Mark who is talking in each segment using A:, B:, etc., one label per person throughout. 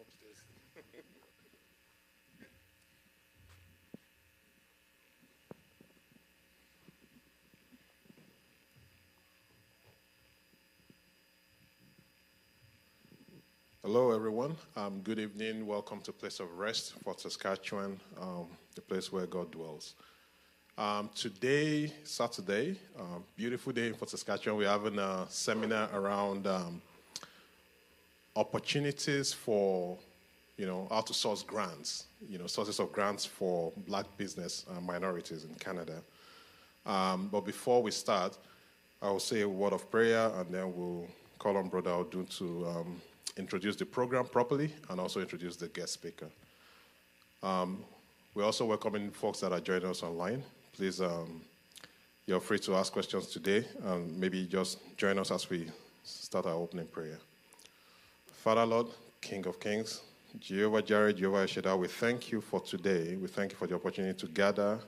A: Watch this.
B: Hello, everyone. Good evening. Welcome to Place of Rest for Saskatchewan, the place where God dwells. Today, Saturday, beautiful day for Saskatchewan. We're having a seminar around opportunities for, how to source grants, sources of grants for black business minorities in Canada. But before we start, I will say a word of prayer, and then we'll call on Brother Odun to introduce the program properly and also introduce the guest speaker. We're also welcoming folks that are joining us online. Please, you're free to ask questions today. Maybe just join us as we start our opening prayer. Father, Lord, King of Kings, Jehovah Jireh, Jehovah El Shaddai, we thank you for today. We thank you for the opportunity to gather,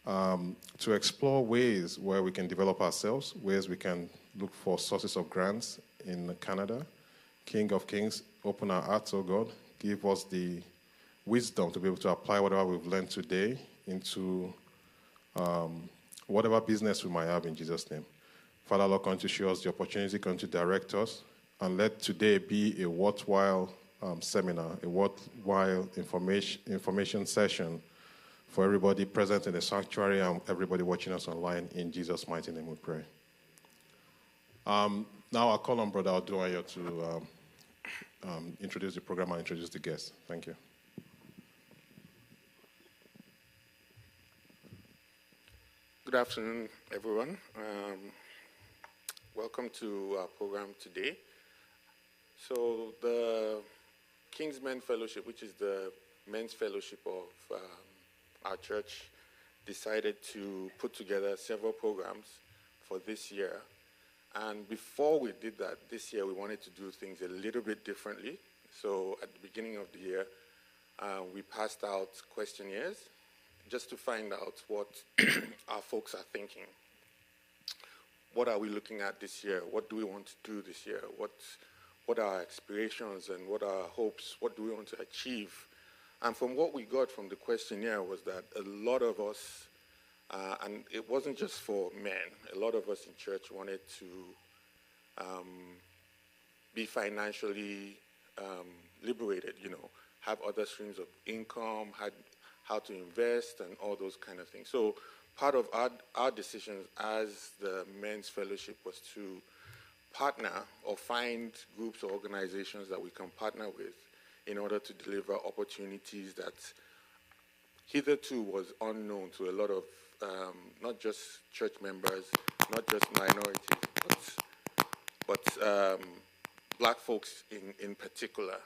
B: to explore ways where we can develop ourselves, ways we can look for sources of grants in Canada. King of Kings, open our hearts, oh God. Give us the wisdom to be able to apply whatever we've learned today into whatever business we might have in Jesus' name. Father, Lord, come to show us the opportunity, come to direct us, and let today be a worthwhile seminar, a worthwhile information session for everybody present in the sanctuary and everybody watching us online. In Jesus' mighty name we pray. Now I'll call on Brother Odunayo to introduce the program and introduce the guests. Thank you.
A: Good afternoon, everyone. Welcome to our program today. So the Kingsmen Fellowship, which is the men's fellowship of our church, decided to put together several programs for this year. And before we did that, this year we wanted to do things a little bit differently. So at the beginning of the year, we passed out questionnaires just to find out what our folks are thinking. What are we looking at this year? What do we want to do this year? What are our aspirations and what are our hopes? What do we want to achieve? And from what we got from the questionnaire was that a lot of us, and it wasn't just for men, a lot of us in church wanted to be financially liberated, have other streams of income, how to invest and all those kind of things. So part of our decisions as the men's fellowship was to partner or find groups or organizations that we can partner with in order to deliver opportunities that hitherto was unknown to a lot of not just church members, not just minorities, but black folks in particular.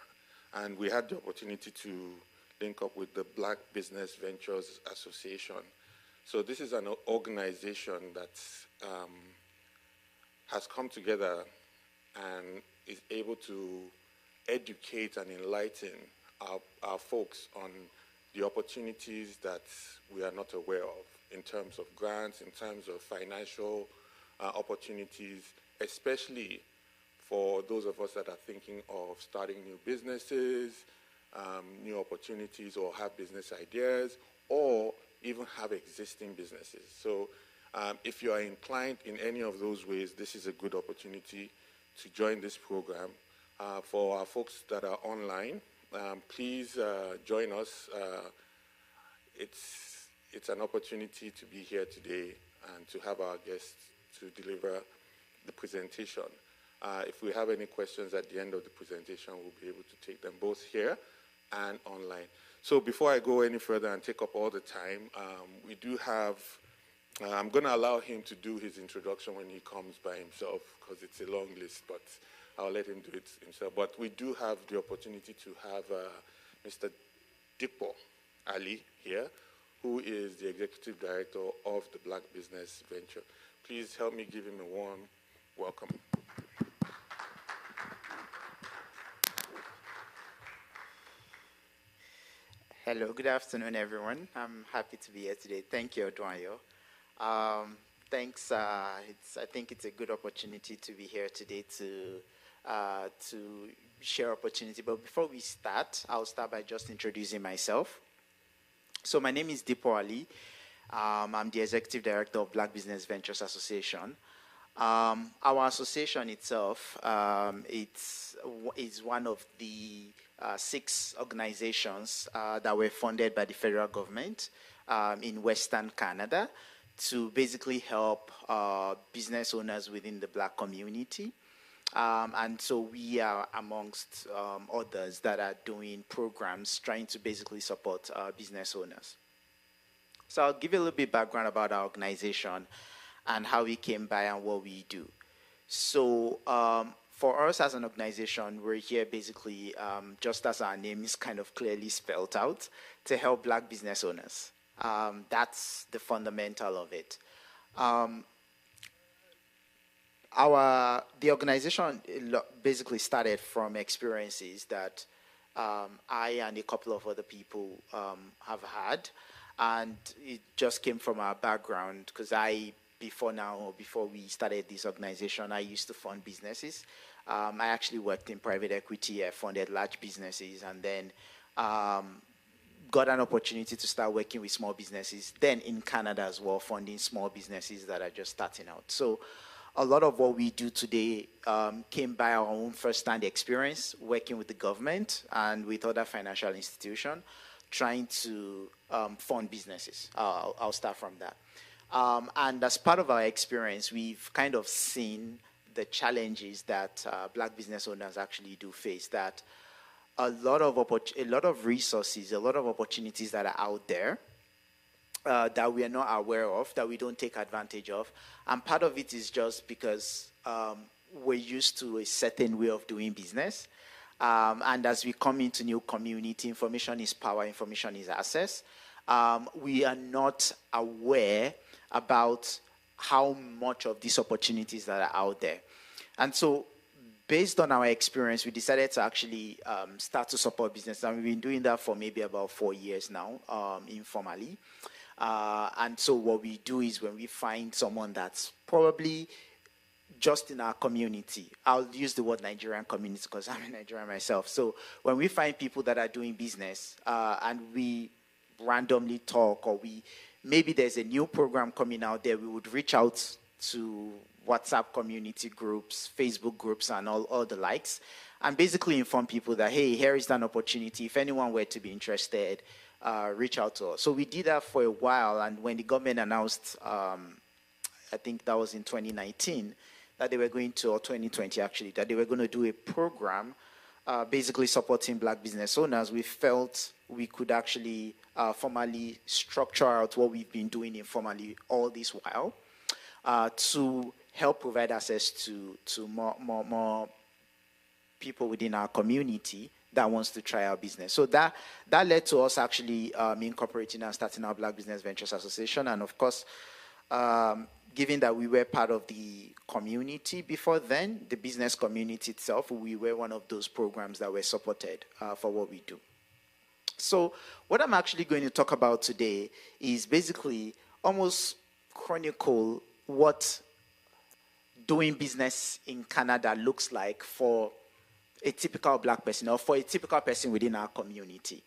A: And we had the opportunity to link up with the Black Business Ventures Association. So this is an organization that has come together and is able to educate and enlighten our folks on the opportunities that we are not aware of in terms of grants, in terms of financial opportunities, especially for those of us that are thinking of starting new businesses, new opportunities, or have business ideas, or even have existing businesses. So if you are inclined in any of those ways, this is a good opportunity to join this program. For our folks that are online, please join us. It's an opportunity to be here today and to have our guests to deliver the presentation. If we have any questions at the end of the presentation, we'll be able to take them both here and online. So before I go any further and take up all the time, we do have, I'm going to allow him to do his introduction when he comes by himself because it's a long list, but I'll let him do it himself. But we do have the opportunity to have Mr. Dipo Ali here, who is the Executive Director of the Black Business Venture. Please help me give him a warm welcome.
C: Hello, good afternoon, everyone. I'm happy to be here today. Thank you, Odunayo. Thanks. I think it's a good opportunity to be here today to to share opportunity. But before we start, I'll start by just introducing myself. So my name is Dipo Ali. I'm the Executive Director of Black Business Ventures Association. Our association itself is one of the 6 organizations that were funded by the federal government in Western Canada to basically help business owners within the Black community. And so we are amongst others that are doing programs trying to basically support business owners. So I'll give you a little bit background about our organization and how we came by and what we do. So for us as an organization, we're here basically, just as our name is kind of clearly spelled out, to help Black business owners. That's the fundamental of it. The organization basically started from experiences that I and a couple of other people have had, and it just came from our background because before we started this organization, I used to fund businesses. I actually worked in private equity. I funded large businesses, and then got an opportunity to start working with small businesses. Then in Canada as well, funding small businesses that are just starting out. So a lot of what we do today came by our own first-hand experience working with the government and with other financial institutions, trying to fund businesses. I'll start from that. And as part of our experience, we've kind of seen the challenges that Black business owners actually do face, that a lot of resources, a lot of opportunities that are out there that we are not aware of, that we don't take advantage of. And part of it is just because we're used to a certain way of doing business. And as we come into new community, information is power, information is access. We are not aware about how much of these opportunities that are out there. And so based on our experience, we decided to actually start to support business. And we've been doing that for maybe about 4 years now, informally. And so what we do is when we find someone that's probably just in our community, I'll use the word Nigerian community because I'm a Nigerian myself. So when we find people that are doing business and we randomly talk, or maybe there's a new program coming out there, we would reach out to WhatsApp community groups, Facebook groups, and all the likes, and basically inform people that, hey, here is an opportunity. If anyone were to be interested, reach out to us. So we did that for a while, and when the government announced, I think that was in 2019, that they were going to, or 2020 actually, that they were going to do a program basically supporting Black business owners, we felt we could actually formally structure out what we've been doing informally all this while to help provide access to more people within our community that wants to try our business. So that led to us actually incorporating and starting our Black Business Ventures Association. And of course, given that we were part of the community before then, the business community itself, we were one of those programs that were supported for what we do. So what I'm actually going to talk about today is basically almost chronicle what doing business in Canada looks like for a typical Black person, or for a typical person within our community.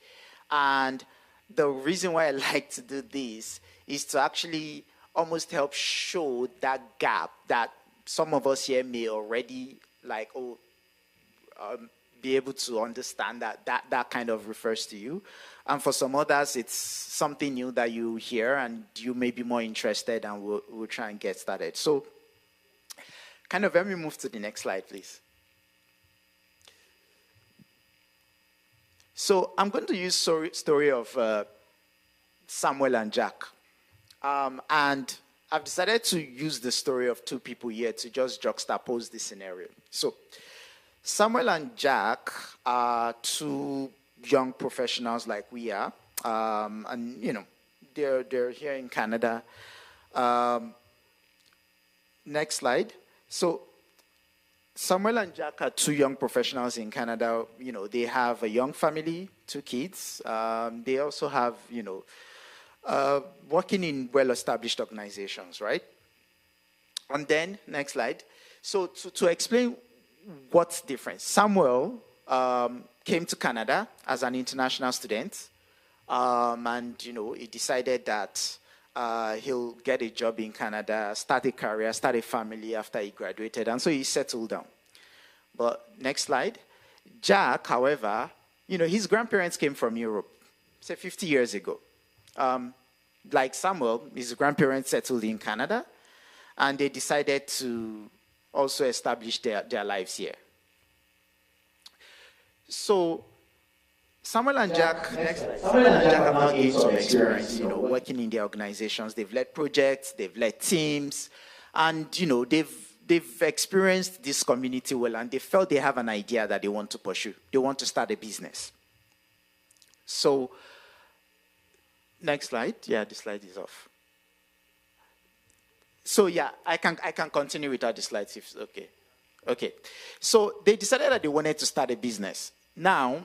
C: And the reason why I like to do this is to actually almost help show that gap that some of us here may already be able to understand that kind of refers to you. And for some others, it's something new that you hear and you may be more interested, and we'll try and get started. So let me move to the next slide, please. So I'm going to use story of Samuel and Jack. And I've decided to use the story of 2 people here to just juxtapose the scenario. So Samuel and Jack are 2 young professionals like we are. And, they're here in Canada. Next slide. So Samuel and Jack are 2 young professionals in Canada. They have a young family, 2 kids. They also have, working in well-established organizations, right? And then, next slide. So to explain what's different? Samuel came to Canada as an international student, and he decided that he'll get a job in Canada, start a career, start a family after he graduated, and so he settled down. But next slide. Jack, however, his grandparents came from Europe, say 50 years ago. Like Samuel, his grandparents settled in Canada, and they decided to also establish their lives here. So Samuel and Jack have now gained some experience, working in their organizations. They've led projects, they've led teams, and they've experienced this community well, and they felt they have an idea that they want to pursue. They want to start a business. So, next slide. Yeah, the slide is off. So yeah, I can continue without the slides if it's okay. Okay. So they decided that they wanted to start a business. Now,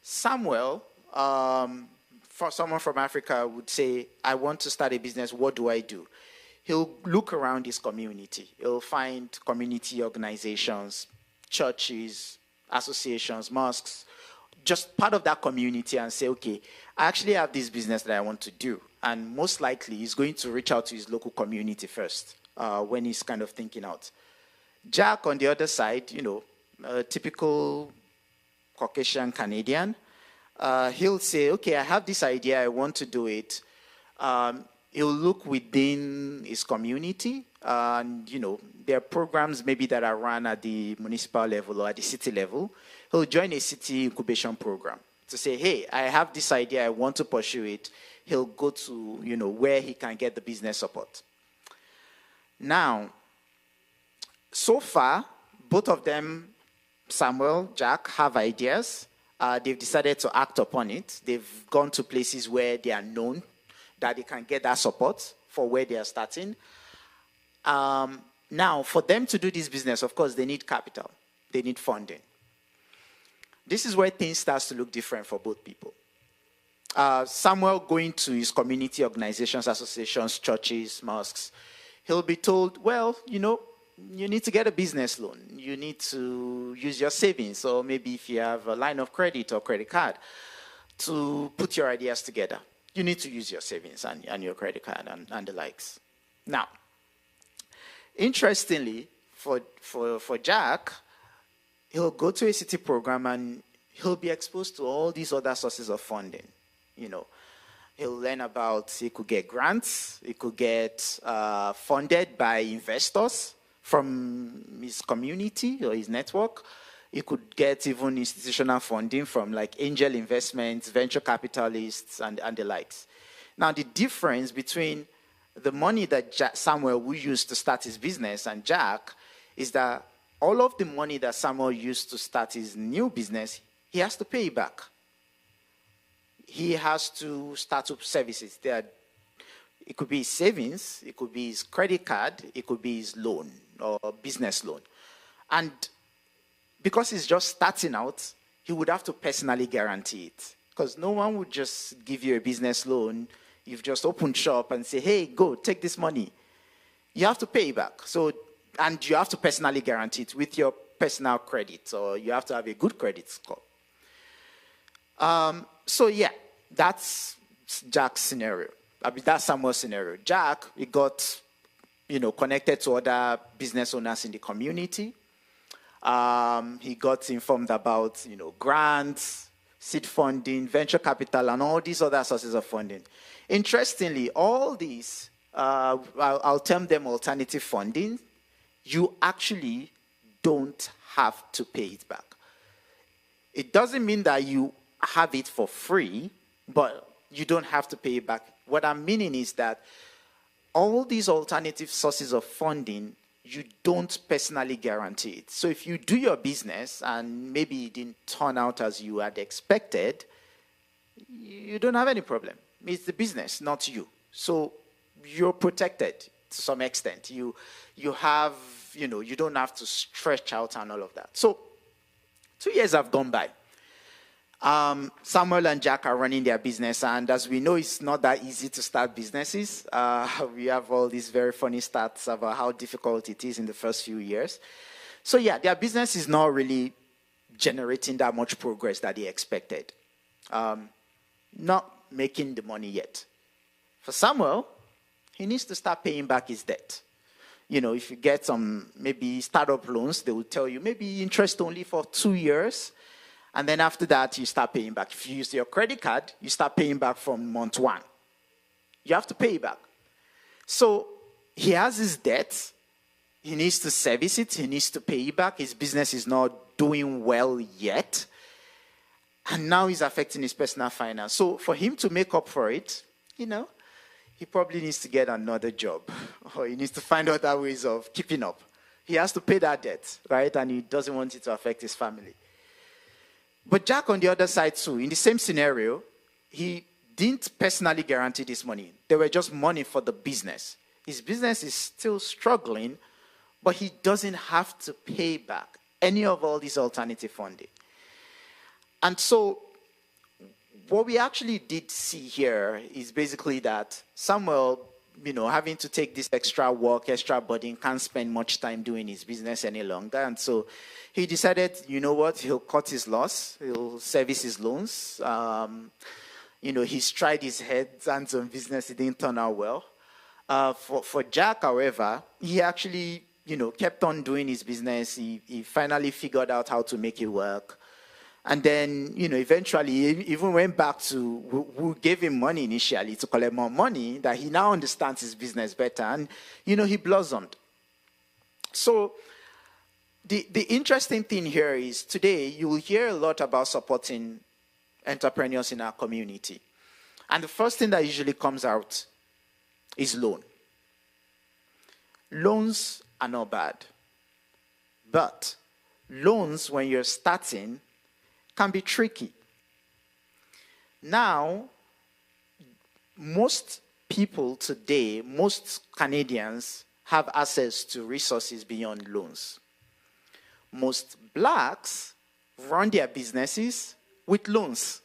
C: Samuel, for someone from Africa, would say, I want to start a business. What do I do? He'll look around his community. He'll find community organizations, churches, associations, mosques, just part of that community, and say, okay, I actually have this business that I want to do. And most likely, he's going to reach out to his local community first when he's kind of thinking out. Jack, on the other side, a typical Caucasian Canadian, he'll say, okay, I have this idea, I want to do it. He'll look within his community, and, there are programs maybe that are run at the municipal level or at the city level. He'll join a city incubation program to say, hey, I have this idea, I want to pursue it. He'll go to, where he can get the business support. Now, so far, both of them, Samuel, Jack, have ideas. They've decided to act upon it. They've gone to places where they are known, that they can get that support for where they are starting. Now, for them to do this business, of course, they need capital. They need funding. This is where things start to look different for both people. Samuel going to his community organizations, associations, churches, mosques, he'll be told, well, you need to get a business loan. You need to use your savings, or maybe if you have a line of credit or credit card, to put your ideas together. You need to use your savings and your credit card and the likes. Now, interestingly, for Jack, he'll go to a city program and he'll be exposed to all these other sources of funding. He'll learn about, he could get grants, he could get funded by investors from his community or his network. He could get even institutional funding from like angel investments, venture capitalists, and the likes. Now, the difference between the money that Samuel will use to start his business and Jack is that all of the money that Samuel used to start his new business, he has to pay back. He has to start up services. It could be his savings, it could be his credit card, it could be his loan or business loan. And because he's just starting out, he would have to personally guarantee it. Because no one would just give you a business loan. You've just opened shop and say, hey, go, take this money. You have to pay back. And you have to personally guarantee it with your personal credit, or you have to have a good credit score. That's Jack's scenario. That's Samuel's scenario. Jack, he got, connected to other business owners in the community. He got informed about, grants, seed funding, venture capital, and all these other sources of funding. Interestingly, all these, I'll term them alternative funding, you actually don't have to pay it back. It doesn't mean that you have it for free, but you don't have to pay it back. What I'm meaning is that all these alternative sources of funding, you don't personally guarantee it. So if you do your business and maybe it didn't turn out as you had expected, you don't have any problem. It's the business, not you. So you're protected to some extent. You have, you don't have to stretch out and all of that. So 2 years have gone by. Samuel and Jack are running their business, and as we know, it's not that easy to start businesses. We have all these very funny stats about how difficult it is in the first few years. So yeah, their business is not really generating that much progress that they expected. Not making the money yet. For Samuel, he needs to start paying back his debt. If you get some maybe startup loans, they will tell you maybe interest only for 2 years. And then after that, you start paying back. If you use your credit card, you start paying back from month 1. You have to pay back. So he has his debt. He needs to service it. He needs to pay it back. His business is not doing well yet. And now he's affecting his personal finance. So for him to make up for it, he probably needs to get another job. Or he needs to find other ways of keeping up. He has to pay that debt, right? And he doesn't want it to affect his family. But Jack, on the other side too, in the same scenario, he didn't personally guarantee this money. They were just money for the business. His business is still struggling, but he doesn't have to pay back any of all this alternative funding. And so what we actually did see here is basically that Samuel, having to take this extra work, extra burden, can't spend much time doing his business any longer. And so he decided, he'll cut his loss. He'll service his loans. He's tried his hands on business. It didn't turn out well. For Jack, however, he actually, kept on doing his business. He finally figured out how to make it work. And then, eventually he even went back to who gave him money initially to collect more money, that he now understands his business better. And, he blossomed. So the interesting thing here is today you will hear a lot about supporting entrepreneurs in our community. And the first thing that usually comes out is loan. Loans are not bad. But loans, when you're starting, can be tricky. Now, most people today, most Canadians have access to resources beyond loans. Most blacks run their businesses with loans.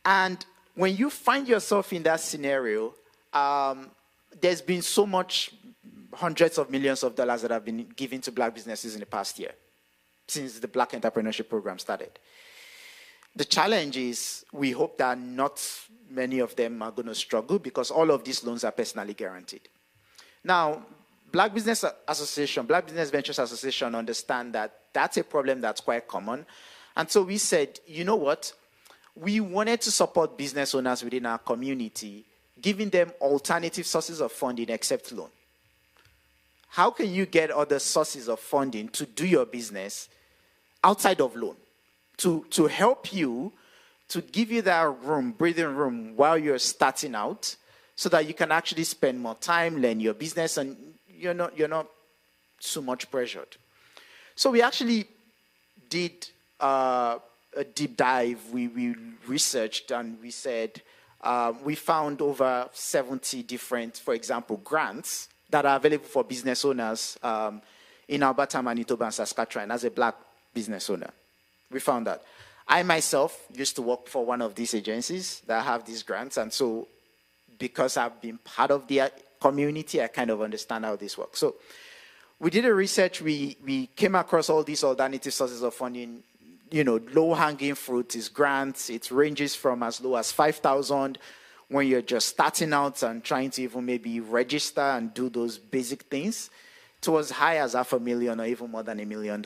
C: And when you find yourself in that scenario, there's been so much, hundreds of millions of dollars that have been given to black businesses in the past year, since the Black Entrepreneurship Program started. The challenge is we hope that not many of them are going to struggle because all of these loans are personally guaranteed. Now, Black Business Ventures Association understand that that's a problem that's quite common. And so we said, you know what? We wanted to support business owners within our community, giving them alternative sources of funding except loan. How can you get other sources of funding to do your business outside of loan? To help you, to give you that breathing room while you're starting out, so that you can actually spend more time, learn your business, and you're not so much pressured. So we actually did a deep dive. We researched and we said we found over 70 different, for example, grants that are available for business owners in Alberta, Manitoba, and Saskatchewan as a black business owner. We found that. I myself used to work for one of these agencies that have these grants, and so because I've been part of the community, I kind of understand how this works. So we did a research. We came across all these alternative sources of funding. Low-hanging fruit is grants. It ranges from as low as $5,000 when you're just starting out and trying to even maybe register and do those basic things, to as high as $500,000 or even more than $1 million,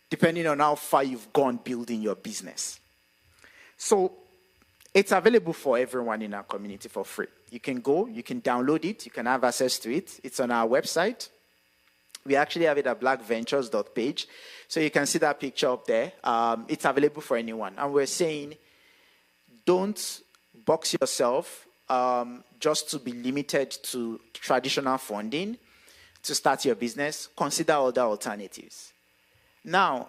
C: depending on how far you've gone building your business. So it's available for everyone in our community for free. You can go, you can download it, you can have access to it. It's on our website. We actually have it at blackventures.page. So you can see that picture up there. It's available for anyone. And we're saying, don't box yourself just to be limited to traditional funding to start your business. Consider other alternatives. Now,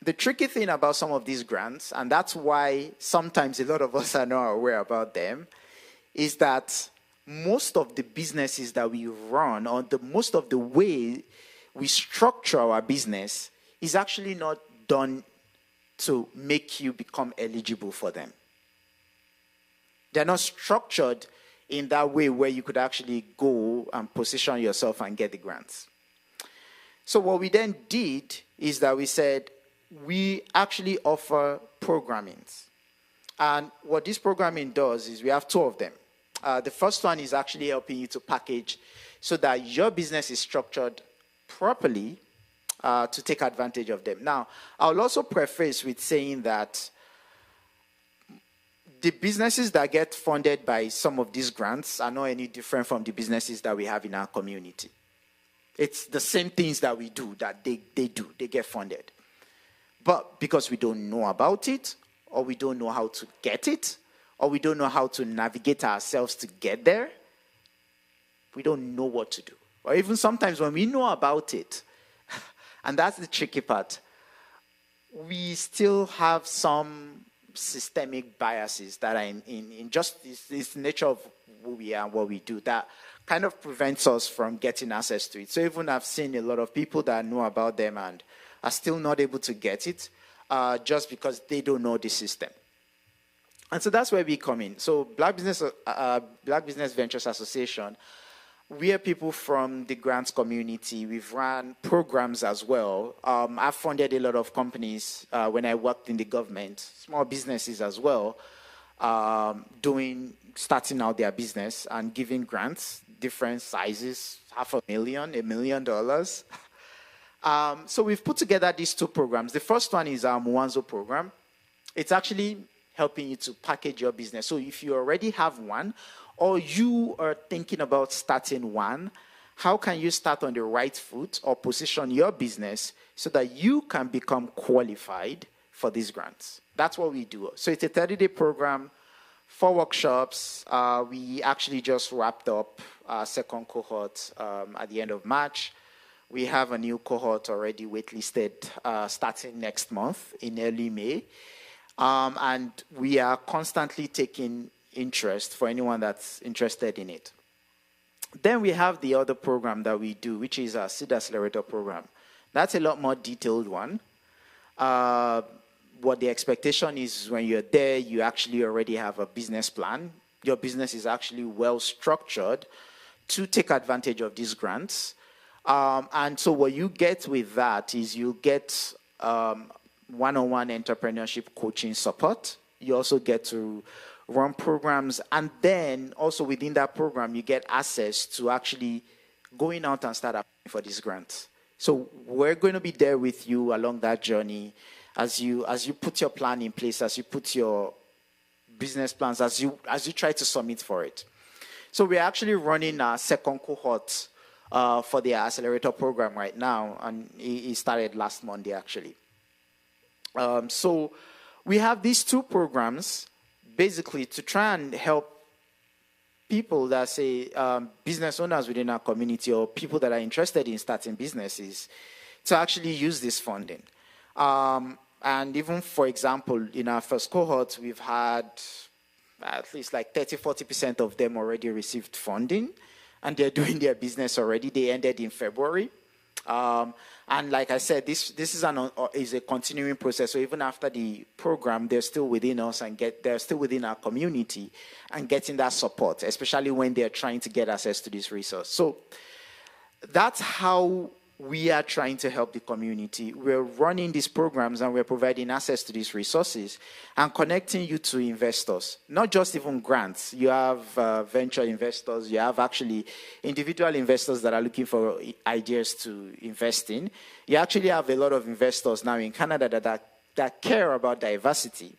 C: the tricky thing about some of these grants, and that's why sometimes a lot of us are not aware about them, is that most of the businesses that we run, or most of the way we structure our business, is actually not done to make you become eligible for them. They're not structured in that way where you could actually go and position yourself and get the grants. So what we then did is that we said, we actually offer programmings. And what this programming does is we have two of them. The first one is actually helping you to package so that your business is structured properly to take advantage of them. Now, I'll also preface with saying that the businesses that get funded by some of these grants are not any different from the businesses that we have in our community. It's the same things that we do that they do. They get funded. But because we don't know about it, or we don't know how to get it, or we don't know how to navigate ourselves to get there, we don't know what to do. Or even sometimes when we know about it, and that's the tricky part, we still have some systemic biases that are in just this nature of who we are and what we do that kind of prevents us from getting access to it. So even I've seen a lot of people that know about them and are still not able to get it just because they don't know the system. And so that's where we come in. So Black Business Ventures Association, we are people from the grants community. We've run programs as well. I've funded a lot of companies when I worked in the government, small businesses as well, starting out their business and giving grants, different sizes, $500,000, $1 million. So we've put together these two programs. The first one is our Mwanzo program. It's actually helping you to package your business. So if you already have one, or you are thinking about starting one, how can you start on the right foot or position your business so that you can become qualified for these grants? That's what we do. So it's a 30-day program, 4 workshops. We actually just wrapped up our second cohort at the end of March. We have a new cohort already waitlisted starting next month in early May. And we are constantly taking interest for anyone that's interested in it. Then we have the other program that we do, which is our Seed Accelerator program. That's a lot more detailed one. What the expectation is when you're there, you actually already have a business plan. Your business is actually well structured to take advantage of these grants. And so what you get with that is you get one-on-one entrepreneurship coaching support. You also get to run programs, and then also within that program, you get access to actually going out and start applying for these grants. So we're going to be there with you along that journey as you put your plan in place, as you put your business plans, as you try to submit for it. So we're actually running our second cohort for the Accelerator program right now, and it started last Monday actually. So we have these two programs basically to try and help people that say business owners within our community or people that are interested in starting businesses to actually use this funding. And even, for example, in our first cohort, we've had at least like 30-40% of them already received funding, and they're doing their business already. They ended in February. And like I said, this is a continuing process. So even after the program, they're still within us and they're still within our community and getting that support, especially when they're trying to get access to this resource. So that's how we are trying to help the community. We're running these programs and we're providing access to these resources and connecting you to investors, not just even grants. You have venture investors, you have actually individual investors that are looking for ideas to invest in. You actually have a lot of investors now in Canada that care about diversity.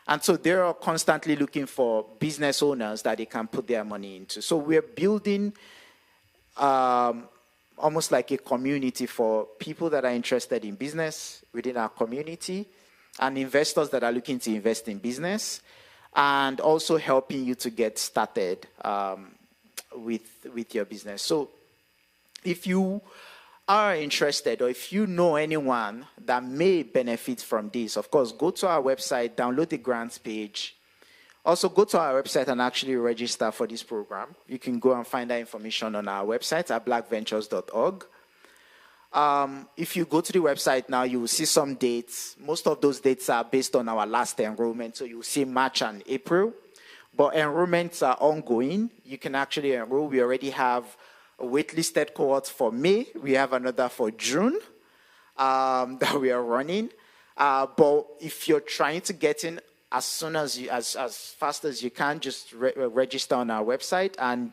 C: And so they're constantly looking for business owners that they can put their money into. So we're building almost like a community for people that are interested in business within our community and investors that are looking to invest in business, and also helping you to get started with your business. So if you are interested or if you know anyone that may benefit from this, of course, go to our website, download the grants page. Also, go to our website and actually register for this program. You can go and find that information on our website at blackventures.org. If you go to the website now, you will see some dates. Most of those dates are based on our last enrollment, so you will see March and April. But enrollments are ongoing. You can actually enroll. We already have waitlisted cohorts for May. We have another for June that we are running. But if you're trying to get in as soon as as fast as you can, just register on our website, and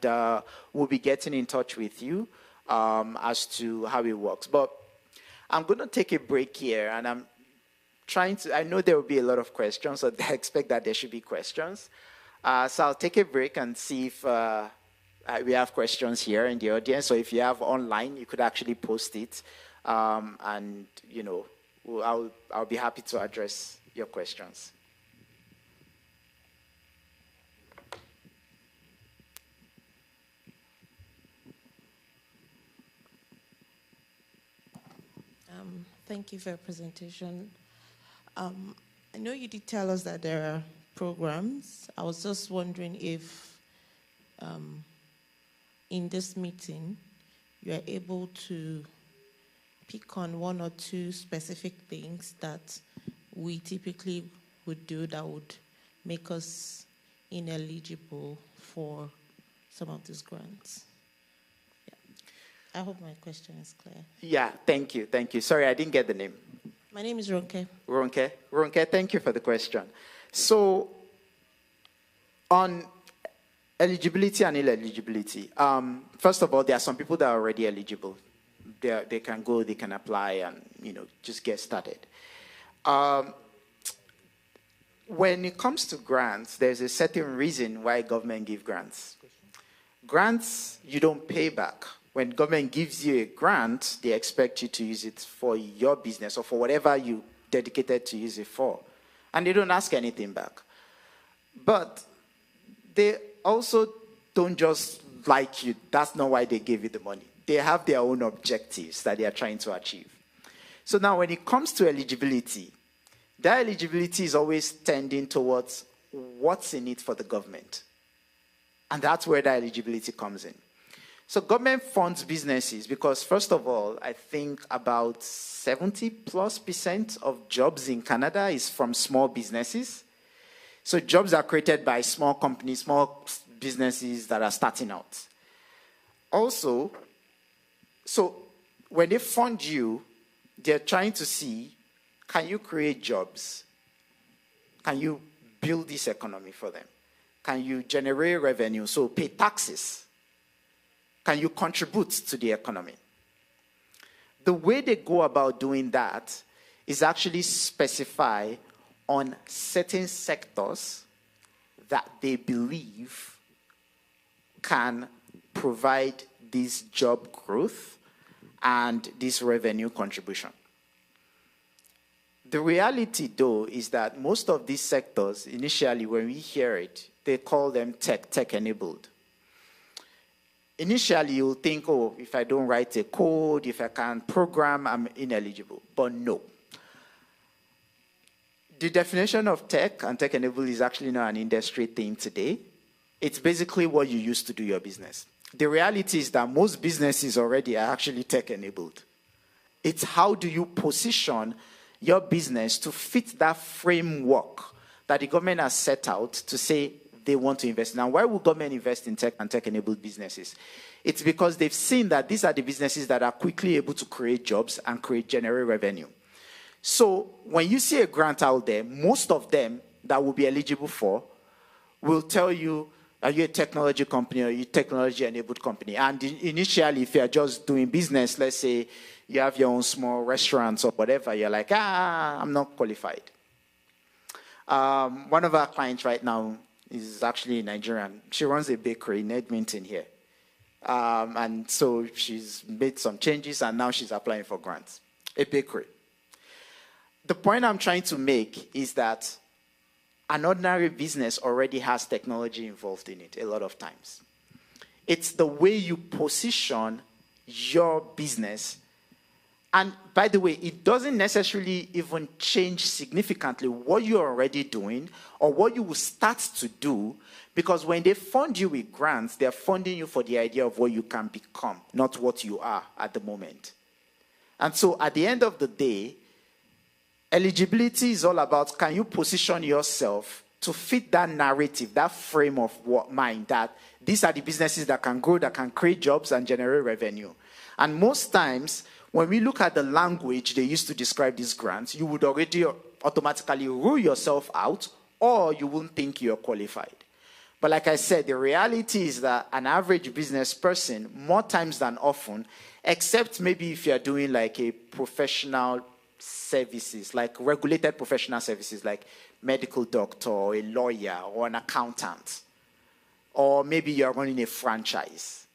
C: we'll be getting in touch with you as to how it works. But I'm going to take a break here, and I know there will be a lot of questions, so I expect that there should be questions. So I'll take a break and see if we have questions here in the audience. So if you have online, you could actually post it, and I'll be happy to address your questions.
D: Thank you for your presentation. I know you did tell us that there are programs. I was just wondering if in this meeting you are able to pick on one or two specific things that we typically would do that would make us ineligible for some of these grants. I hope my question is clear.
C: Yeah, thank you. Sorry, I didn't get the name.
D: My name is Ronke.
C: Ronke, thank you for the question. So, on eligibility and ineligibility, first of all, there are some people that are already eligible. They can go, they can apply, and just get started. When it comes to grants, there's a certain reason why government gives grants. Grants, you don't pay back. When government gives you a grant, they expect you to use it for your business or for whatever you dedicated to use it for. And they don't ask anything back. But they also don't just like you. That's not why they gave you the money. They have their own objectives that they are trying to achieve. So now when it comes to eligibility, that eligibility is always tending towards what's in it for the government. And that's where that eligibility comes in. So government funds businesses because, first of all, I think about 70+% of jobs in Canada is from small businesses. So jobs are created by small companies, small businesses that are starting out. Also, so when they fund you, they're trying to see, can you create jobs? Can you build this economy for them? Can you generate revenue, so pay taxes? Can you contribute to the economy? The way they go about doing that is actually specify on certain sectors that they believe can provide this job growth and this revenue contribution. The reality, though, is that most of these sectors, initially when we hear it, they call them tech-enabled. Initially, you'll think, oh, if I don't write a code, if I can't program, I'm ineligible. But no. The definition of tech and tech-enabled is actually not an industry thing today. It's basically what you use to do your business. The reality is that most businesses already are actually tech-enabled. It's how do you position your business to fit that framework that the government has set out to say they want to invest. Now, why would government invest in tech and tech-enabled businesses? It's because they've seen that these are the businesses that are quickly able to create jobs and generate revenue. So when you see a grant out there, most of them that will be eligible for will tell you, are you a technology company or are you a technology-enabled company? And initially, if you're just doing business, let's say you have your own small restaurants or whatever, you're like, I'm not qualified. One of our clients right now is actually Nigerian. She runs a bakery in Edmonton here. And so she's made some changes and now she's applying for grants. A bakery. The point I'm trying to make is that an ordinary business already has technology involved in it a lot of times. It's the way you position your business. And by the way, it doesn't necessarily even change significantly what you're already doing or what you will start to do, because when they fund you with grants, they're funding you for the idea of what you can become, not what you are at the moment. And so at the end of the day, eligibility is all about, can you position yourself to fit that narrative, that frame of mind, that these are the businesses that can grow, that can create jobs and generate revenue. And most times, when we look at the language they used to describe these grants, you would already automatically rule yourself out, or you wouldn't think you're qualified. But like I said, the reality is that an average business person, more times than often, except maybe if you're doing like a professional services, like regulated professional services, like medical doctor, or a lawyer, or an accountant, or maybe you're running a franchise.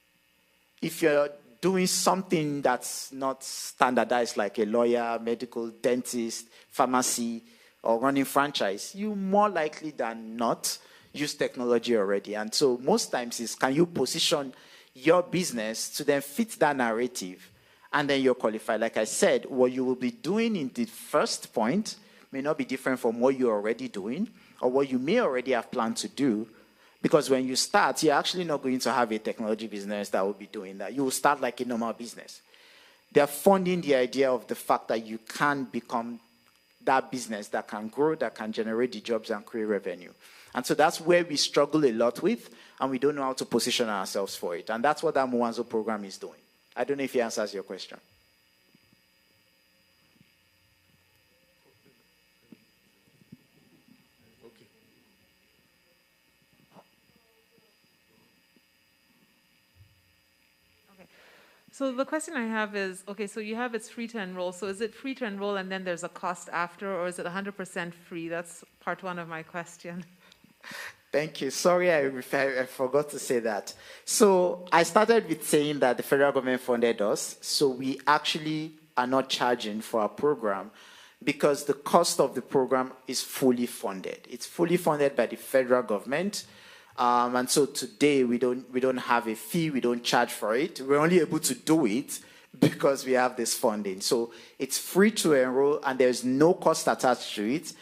C: If you're doing something that's not standardized, like a lawyer, medical, dentist, pharmacy, or running franchise, you more likely than not use technology already. And so most times is, can you position your business to then fit that narrative, and then you're qualified. Like I said, what you will be doing in the first point may not be different from what you're already doing or what you may already have planned to do, because when you start, you're actually not going to have a technology business that will be doing that. You will start like a normal business. They're funding the idea of the fact that you can become that business that can grow, that can generate the jobs and create revenue. And so that's where we struggle a lot with, and we don't know how to position ourselves for it. And that's what that Mwanzo program is doing. I don't know if it answers your question.
E: So the question I have is, okay, so you have it's free to enroll. So is it free to enroll and then there's a cost after, or is it 100% free? That's part one of my question.
C: Thank you. Sorry, I forgot to say that. So I started with saying that the federal government funded us. So we actually are not charging for our program because the cost of the program is fully funded. It's fully funded by the federal government. And so today we don't have a fee, we don't charge for it. We're only able to do it because we have this funding. So it's free to enroll and there's no cost attached to it.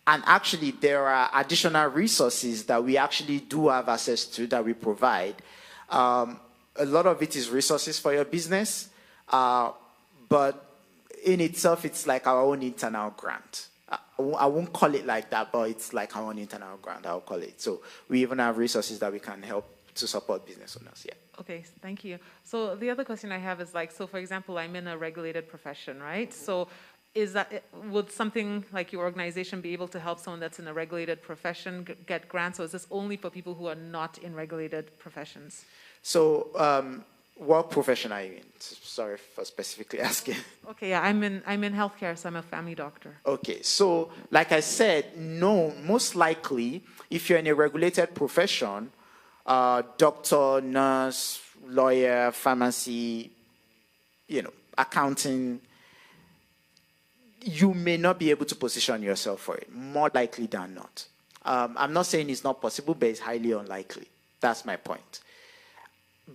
C: And actually there are additional resources that we actually do have access to that we provide. A lot of it is resources for your business, but in itself it's like our own internal grant. I won't call it like that, but it's like our own internal grant, I'll call it. So we even have resources that we can help to support business owners, yeah.
E: Okay, thank you. So the other question I have is like, so for example, I'm in a regulated profession, right? So would something like your organization be able to help someone that's in a regulated profession get grants, or is this only for people who are not in regulated professions?
C: So what profession are you in? Sorry for specifically asking.
E: Okay, yeah, I'm in healthcare, so I'm a family doctor.
C: Okay, so like I said, no, most likely, if you're in a regulated profession, doctor, nurse, lawyer, pharmacy, accounting, you may not be able to position yourself for it, more likely than not. I'm not saying it's not possible, but it's highly unlikely. That's my point.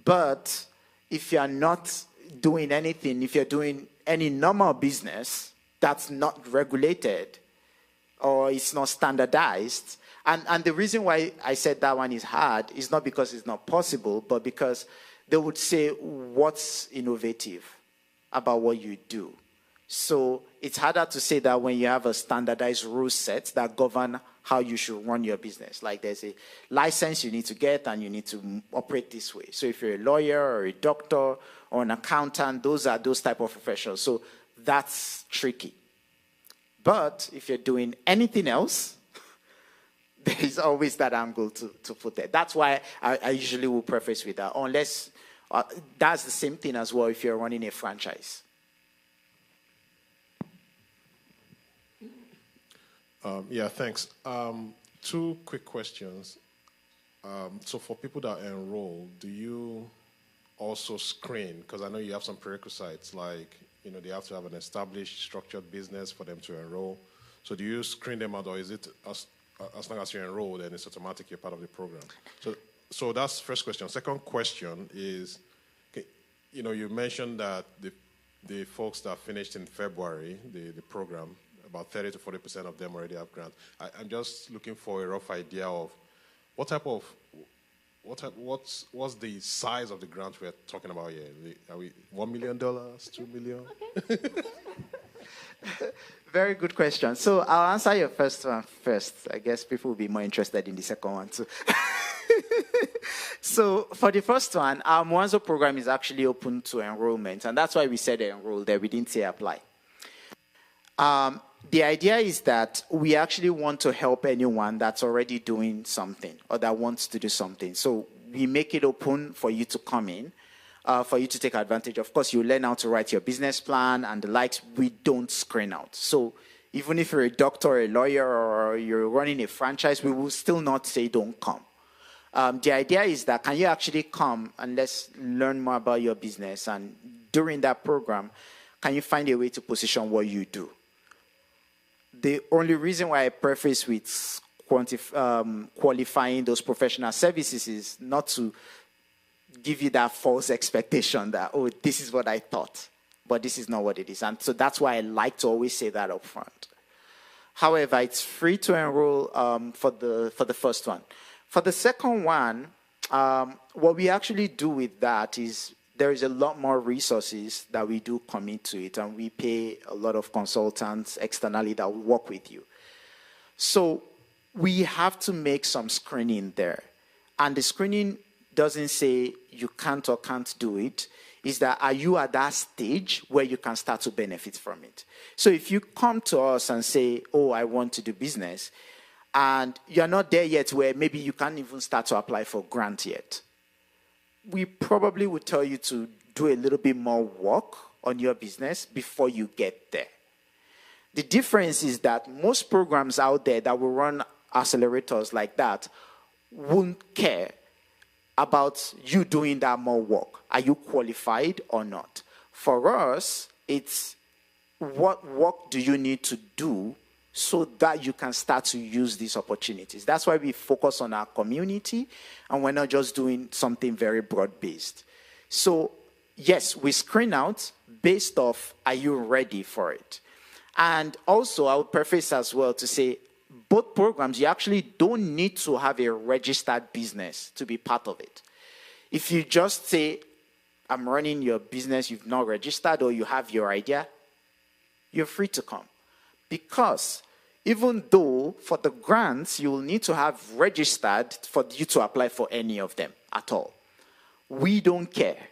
C: But if you're not doing anything, if you're doing any normal business that's not regulated or it's not standardized, and the reason why I said that one is hard is not because it's not possible, but because they would say, what's innovative about what you do? So it's harder to say that when you have a standardized rule set that govern how you should run your business. Like there's a license you need to get and you need to operate this way. So if you're a lawyer or a doctor or an accountant, those are those type of professionals. So that's tricky. But if you're doing anything else, there is always that angle to put there. That's why I usually will preface with that, unless that's the same thing as well if you're running a franchise.
B: Yeah, thanks. Two quick questions. So for people that enroll, do you also screen? Because I know you have some prerequisites, like, they have to have an established, structured business for them to enroll. So do you screen them out, or is it as long as you enroll, then it's automatic, you're part of the program? So that's the first question. Second question is, you mentioned that the folks that finished in February, the program, about 30 to 40% of them already have grants. I'm just looking for a rough idea of what's the size of the grant we're talking about here? Are we $1 million, $2 million?
C: Very good question. So I'll answer your first one first. I guess people will be more interested in the second one too. So for the first one, our Mwanzo program is actually open to enrollment, and that's why we said enroll there. We didn't say apply. The idea is that we actually want to help anyone that's already doing something or that wants to do something. So we make it open for you to come in, for you to take advantage. Of course, you learn how to write your business plan and the likes. We don't screen out. So even if you're a doctor, a lawyer, or you're running a franchise, we will still not say don't come. The idea is that can you actually come and let's learn more about your business, and during that program, can you find a way to position what you do? The only reason why I preface with qualifying those professional services is not to give you that false expectation that, oh, this is what I thought, but this is not what it is. And so that's why I like to always say that up front. However, it's free to enroll for the first one. For the second one, what we actually do with that is there is a lot more resources that we do commit to it, and we pay a lot of consultants externally that will work with you. So we have to make some screening there. And the screening doesn't say you can't or can't do it. Is that are you at that stage where you can start to benefit from it? So if you come to us and say, oh, I want to do business, and you're not there yet where maybe you can't even start to apply for grant yet, we probably would tell you to do a little bit more work on your business before you get there. The difference is that most programs out there that will run accelerators like that won't care about you doing that more work. Are you qualified or not? For us, it's what work do you need to do so that you can start to use these opportunities. That's why we focus on our community, and we're not just doing something very broad-based. So, yes, we screen out based off, are you ready for it? And also, I would preface as well to say, both programs, you actually don't need to have a registered business to be part of it. If you just say, I'm running your business, you've not registered, or you have your idea, you're free to come. Because even though for the grants, you will need to have registered for you to apply for any of them at all. We don't care.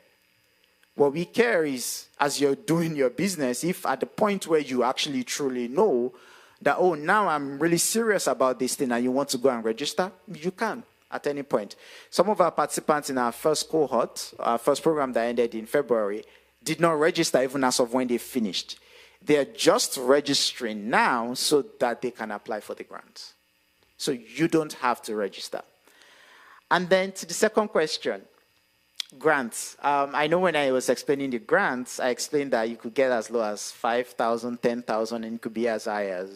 C: What we care is, as you're doing your business, if at the point where you actually truly know that, oh, now I'm really serious about this thing and you want to go and register, you can at any point. Some of our participants in our first cohort, our first program that ended in February, did not register even as of when they finished. They're just registering now so that they can apply for the grants. So you don't have to register. And then to the second question, grants. I know when I was explaining the grants, I explained that you could get as low as 5,000, 10,000, and it could be as high as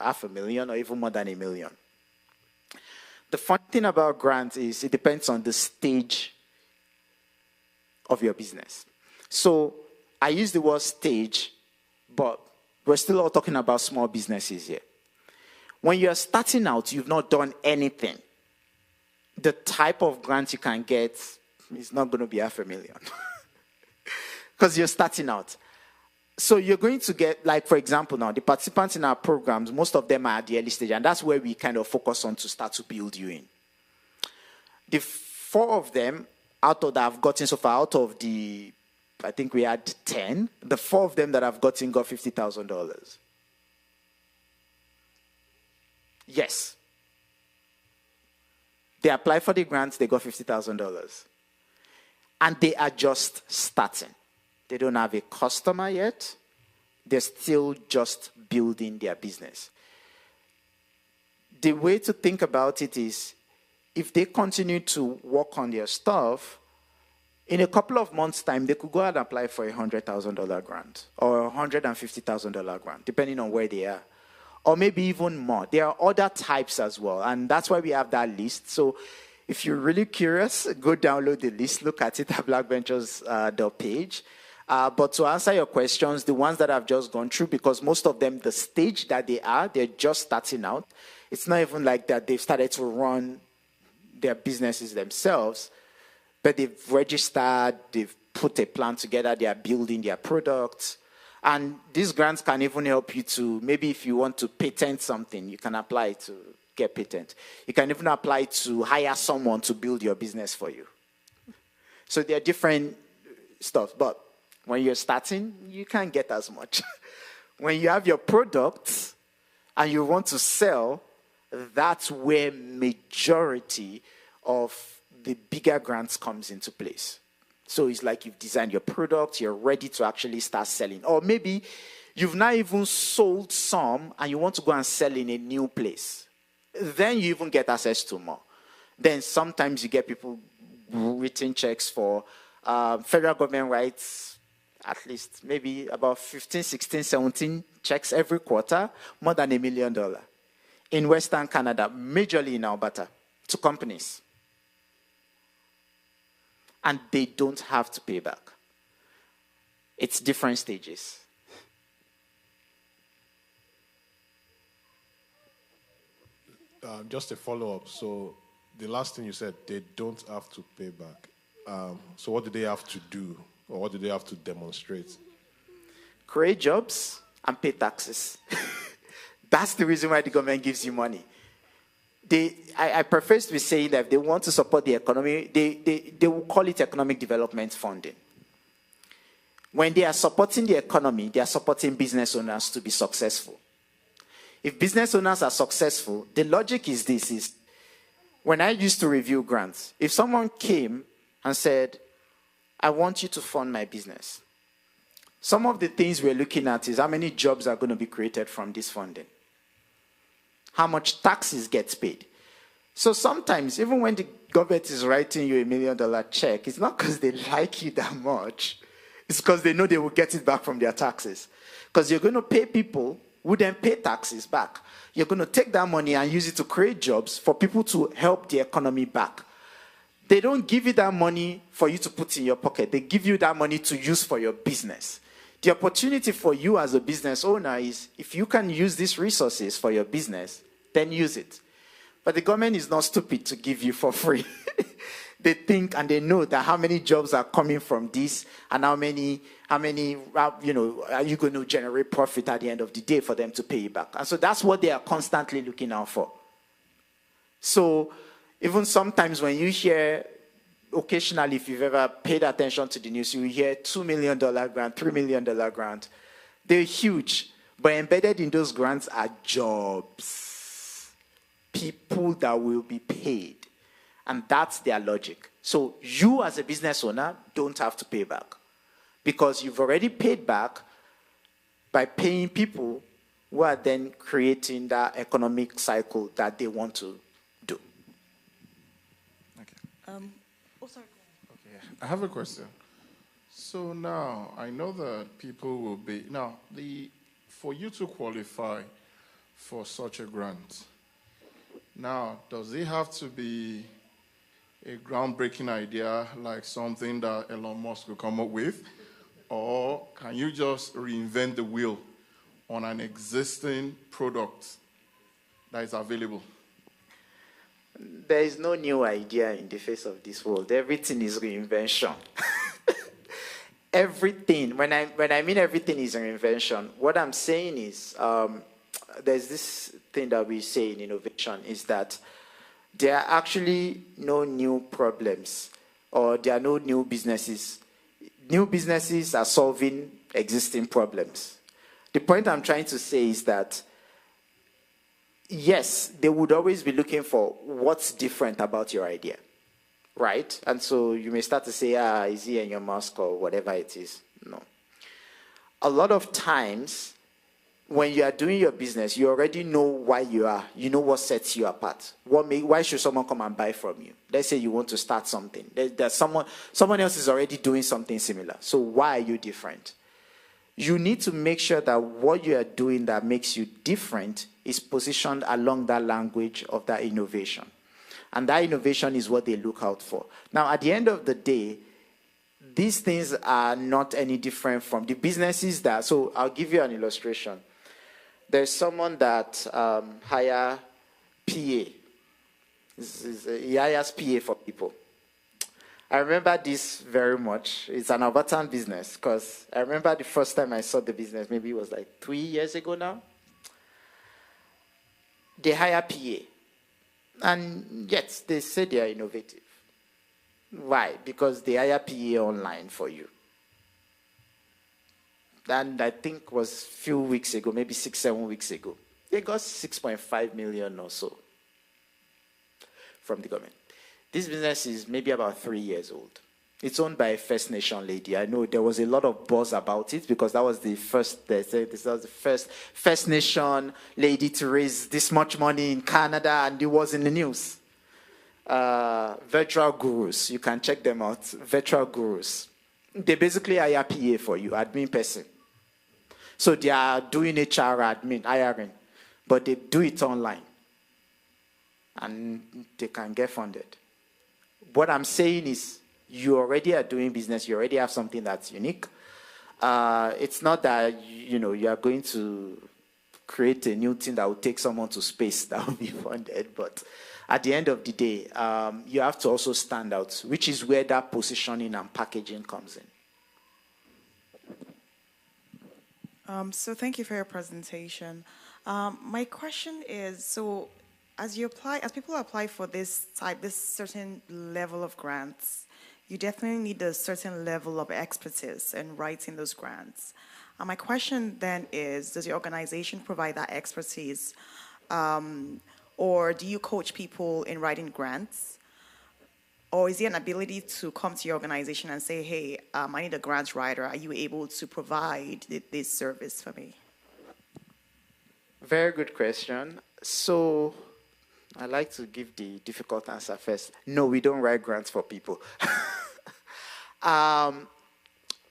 C: $500,000 or even more than $1 million. The funny thing about grants is it depends on the stage of your business. So I use the word stage, but we're still all talking about small businesses here. When you're starting out, you've not done anything. The type of grant you can get is not going to be $500,000 because you're starting out. So you're going to get, like, for example, now, the participants in our programs, most of them are at the early stage, and that's where we kind of focus on to start to build you in. The 4 of them, out of that I've gotten so far, out of the, I think we had 10, the 4 of them that I've gotten got $50,000. Yes. They applied for the grants, they got $50,000. And they are just starting. They don't have a customer yet. They're still just building their business. The way to think about it is, if they continue to work on their stuff, in a couple of months' time, they could go out and apply for a $100,000 grant or a $150,000 grant, depending on where they are. Or maybe even more. There are other types as well, and that's why we have that list. So if you're really curious, go download the list, look at it at blackventures.page. But to answer your questions, the ones that I've just gone through, because most of them, the stage that they are, they're just starting out. It's not even like that they've started to run their businesses themselves, but they've registered, they've put a plan together, they are building their products. And these grants can even help you to, maybe if you want to patent something, you can apply to get patent. You can even apply to hire someone to build your business for you. So there are different stuff, but when you're starting, you can't get as much. When you have your products and you want to sell, that's where majority of the bigger grants comes into place. So it's like you've designed your product, you're ready to actually start selling. Or maybe you've not even sold some and you want to go and sell in a new place. Then you even get access to more. Then sometimes you get people written checks for federal government writes at least maybe about 15, 16, 17 checks every quarter, more than $1 million. In Western Canada, majorly in Alberta, to companies. And they don't have to pay back. It's different stages.
B: Just a follow-up. So the last thing you said, they don't have to pay back. So what do they have to do? Or what do they have to demonstrate?
C: Create jobs and pay taxes. That's the reason why the government gives you money. I preface with saying that if they want to support the economy, they will call it economic development funding. When they are supporting the economy, they are supporting business owners to be successful. If business owners are successful, the logic is this, is when I used to review grants, if someone came and said, I want you to fund my business, some of the things we're looking at is how many jobs are going to be created from this funding. How much taxes gets paid. So sometimes, even when the government is writing you $1 million check, it's not because they like you that much. It's because they know they will get it back from their taxes. Because you're going to pay people who then pay taxes back. You're going to take that money and use it to create jobs for people to help the economy back. They don't give you that money for you to put in your pocket. They give you that money to use for your business. The opportunity for you as a business owner is, if you can use these resources for your business, then use it. But the government is not stupid to give you for free. They think and they know that how many jobs are coming from this and how many, are you going to generate profit at the end of the day for them to pay you back. And so that's what they are constantly looking out for. So even sometimes when you hear, occasionally, if you've ever paid attention to the news, you hear $2 million grant, $3 million grant. They're huge, but embedded in those grants are jobs, people that will be paid, and that's their logic. So you as a business owner don't have to pay back because you've already paid back by paying people who are then creating that economic cycle that they want to do.
F: Okay. I have a question. So now, I know that people will be, now, for you to qualify for such a grant, now, does it have to be a groundbreaking idea, like something that Elon Musk will come up with? Or can you just reinvent the wheel on an existing product that is available?
C: There is no new idea in the face of this world. Everything is reinvention. Everything. When I mean everything is reinvention, what I'm saying is there's this thing that we say in innovation is that there are actually no new problems or there are no new businesses. New businesses are solving existing problems. The point I'm trying to say is that yes, they would always be looking for what's different about your idea, right? And so you may start to say, is he Elon Musk or whatever it is? No. A lot of times, when you are doing your business, you already know why you are. You know what sets you apart. Why should someone come and buy from you? Let's say you want to start something. There's someone else is already doing something similar. So why are you different? You need to make sure that what you are doing that makes you different is positioned along that language of that innovation. And that innovation is what they look out for. Now, at the end of the day, these things are not any different from the businesses that, so I'll give you an illustration. There's someone that hire PA. He hires PA for people. I remember this very much. It's an Albertan business because I remember the first time I saw the business, maybe it was like 3 years ago now. They hire PA. And yet they say they are innovative. Why? Because they hire PA online for you. And I think it was a few weeks ago, maybe 6-7 weeks ago, they got 6.5 million or so from the government. This business is maybe about 3 years old. It's owned by a First Nation lady. I know there was a lot of buzz about it because that was the first, they said this was the first First Nation lady to raise this much money in Canada, and it was in the news. Virtual Gurus, you can check them out. Virtual Gurus. They basically hire PA for you, admin person. So they are doing HR admin, hiring, but they do it online. And they can get funded. What I'm saying is, you already are doing business, you already have something that's unique. It's not that, you are going to create a new thing that will take someone to space that will be funded, but at the end of the day, you have to also stand out, which is where that positioning and packaging comes in.
G: So thank you for your presentation. My question is, so as people apply for this certain level of grants, you definitely need a certain level of expertise in writing those grants. My question then is, does your organization provide that expertise? Or do you coach people in writing grants? Or is there an ability to come to your organization and say, hey, I need a grant writer. Are you able to provide this service for me?
C: Very good question. So I like to give the difficult answer first. No, we don't write grants for people.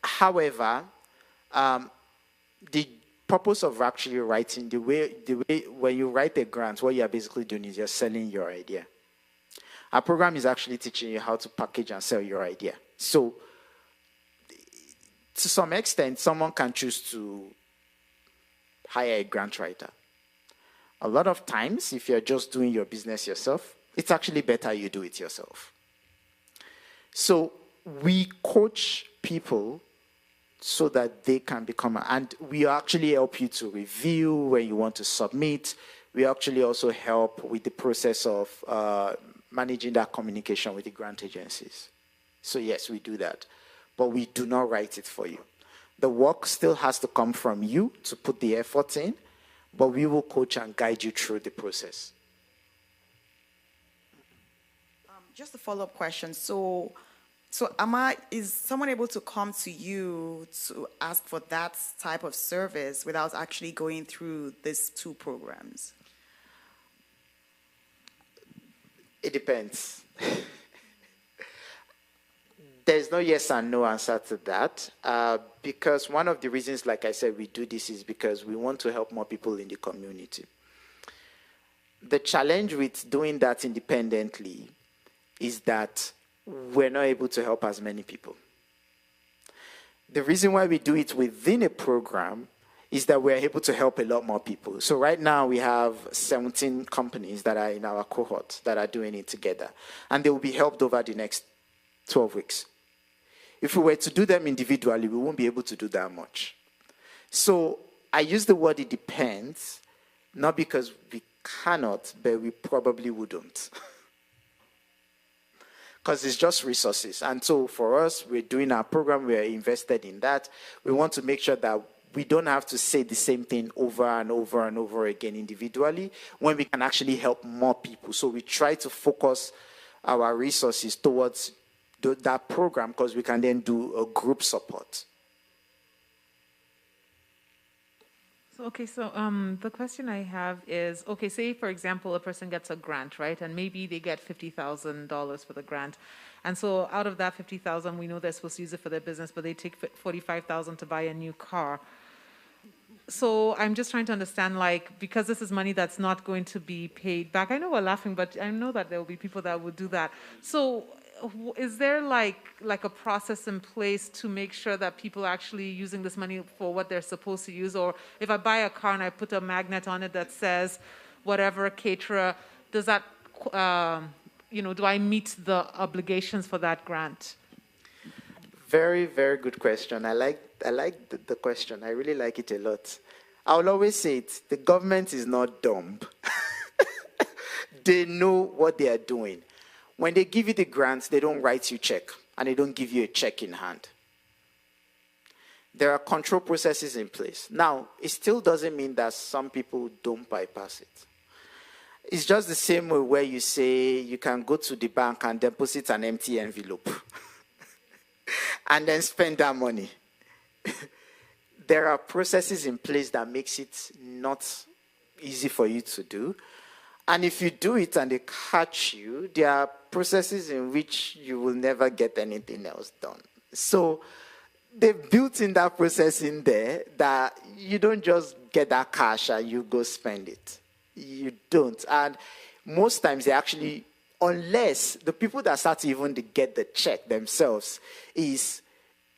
C: However, the purpose of actually writing, the way when you write a grant, what you're basically doing is you're selling your idea. Our program is actually teaching you how to package and sell your idea. So, to some extent, someone can choose to hire a grant writer. A lot of times, if you're just doing your business yourself, it's actually better you do it yourself. So, we coach people so that they can become, and we actually help you to review when you want to submit. We actually also help with the process of managing that communication with the grant agencies. So yes, we do that, but we do not write it for you. The work still has to come from you to put the effort in, but we will coach and guide you through the process.
G: Just a follow-up question. So is someone able to come to you to ask for that type of service without actually going through these two programs?
C: It depends. There's no yes and no answer to that, because one of the reasons, like I said, we do this is because we want to help more people in the community. The challenge with doing that independently is that we're not able to help as many people. The reason why we do it within a program is that we're able to help a lot more people. So right now we have 17 companies that are in our cohort that are doing it together, and they will be helped over the next 12 weeks. If we were to do them individually, we won't be able to do that much. So I use the word it depends, not because we cannot, but we probably wouldn't. Because it's just resources. And so for us, we're doing our program, we're invested in that. We want to make sure that we don't have to say the same thing over and over and over again individually when we can actually help more people. So we try to focus our resources towards that program because we can then do a group support.
E: So the question I have is, okay, say, for example, a person gets a grant, right? And maybe they get $50,000 for the grant. And so out of that $50,000, we know they're supposed to use it for their business, but they take $45,000 to buy a new car. So I'm just trying to understand, like, because this is money that's not going to be paid back. I know we're laughing, but I know that there will be people that would do that. So is there like a process in place to make sure that people are actually using this money for what they're supposed to use? Or if I buy a car and I put a magnet on it that says whatever caterer, does that do I meet the obligations for that grant?
C: Very, very good question. I like the question. I really like it a lot. I will always say it. The government is not dumb. They know what they are doing. When they give you the grants, they don't write you a check, and they don't give you a check in hand. There are control processes in place. Now, it still doesn't mean that some people don't bypass it. It's just the same way where you say you can go to the bank and deposit an empty envelope and then spend that money. There are processes in place that makes it not easy for you to do. And if you do it and they catch you, there are processes in which you will never get anything else done. So they've built in that process in there that you don't just get that cash and you go spend it. You don't. And most times they actually, unless the people that start to even get the check themselves, is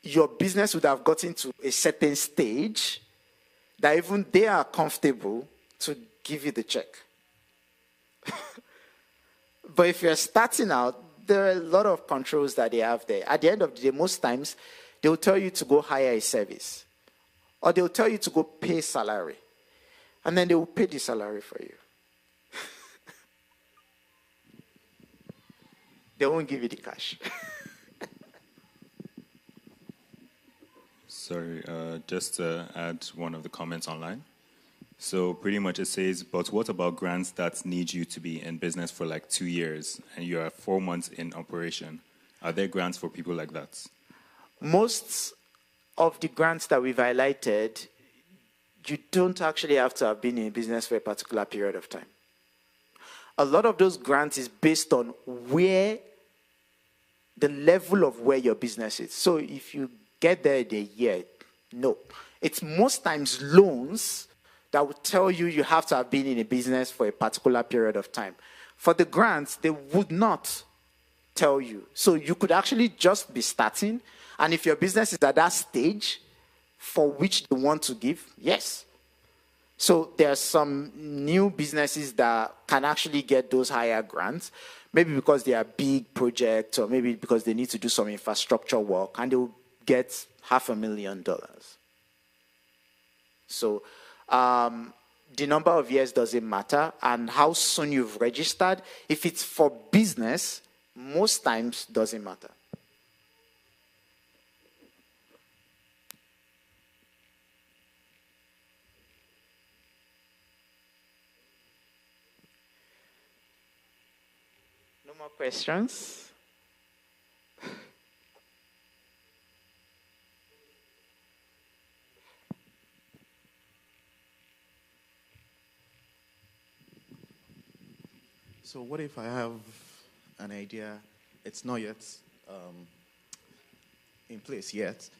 C: your business would have gotten to a certain stage that even they are comfortable to give you the check. But if you're starting out, there are a lot of controls that they have there. At the end of the day, most times, they'll tell you to go hire a service. Or they'll tell you to go pay salary. And then they will pay the salary for you. They won't give you the cash.
H: Sorry, just to add one of the comments online. So pretty much it says, but what about grants that need you to be in business for like 2 years and you are 4 months in operation? Are there grants for people like that?
C: Most of the grants that we've highlighted, you don't actually have to have been in business for a particular period of time. A lot of those grants is based on where the level of where your business is. So if you get there in a year, no. It's most times loans that would tell you you have to have been in a business for a particular period of time. For the grants, they would not tell you. So you could actually just be starting, and if your business is at that stage for which they want to give, yes. So there are some new businesses that can actually get those higher grants, maybe because they are big projects, or maybe because they need to do some infrastructure work, and they will get $500,000. So the number of years doesn't matter, and how soon you've registered. If it's for business, most times doesn't matter. No more questions?
I: So what if I have an idea, it's not yet in place yet,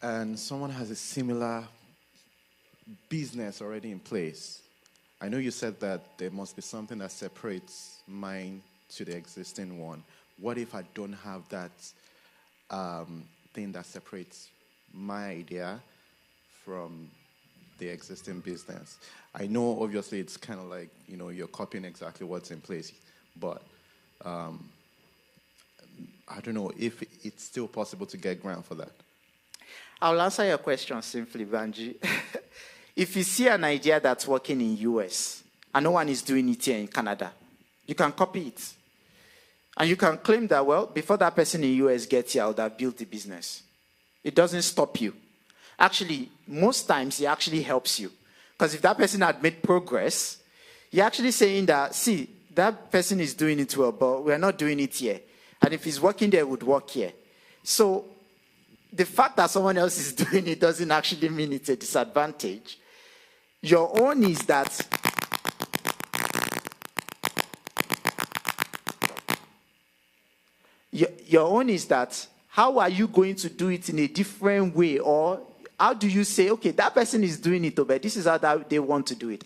I: and someone has a similar business already in place? I know you said that there must be something that separates mine to the existing one. What if I don't have that thing that separates my idea from the existing business? I know obviously it's kind of like, you're copying exactly what's in place, but I don't know if it's still possible to get grant for that.
C: I'll answer your question simply, Banji. If you see an idea that's working in US and no one is doing it here in Canada, you can copy it. And you can claim that, well, before that person in US gets here, I would have built the business. It doesn't stop you. Actually, most times it actually helps you. Because if that person had made progress, you're actually saying that, see, that person is doing it well, but we're not doing it here. And if he's working there, it would work here. So the fact that someone else is doing it doesn't actually mean it's a disadvantage. Your own is that how are you going to do it in a different way? Or how do you say, okay, that person is doing it, but this is how they want to do it.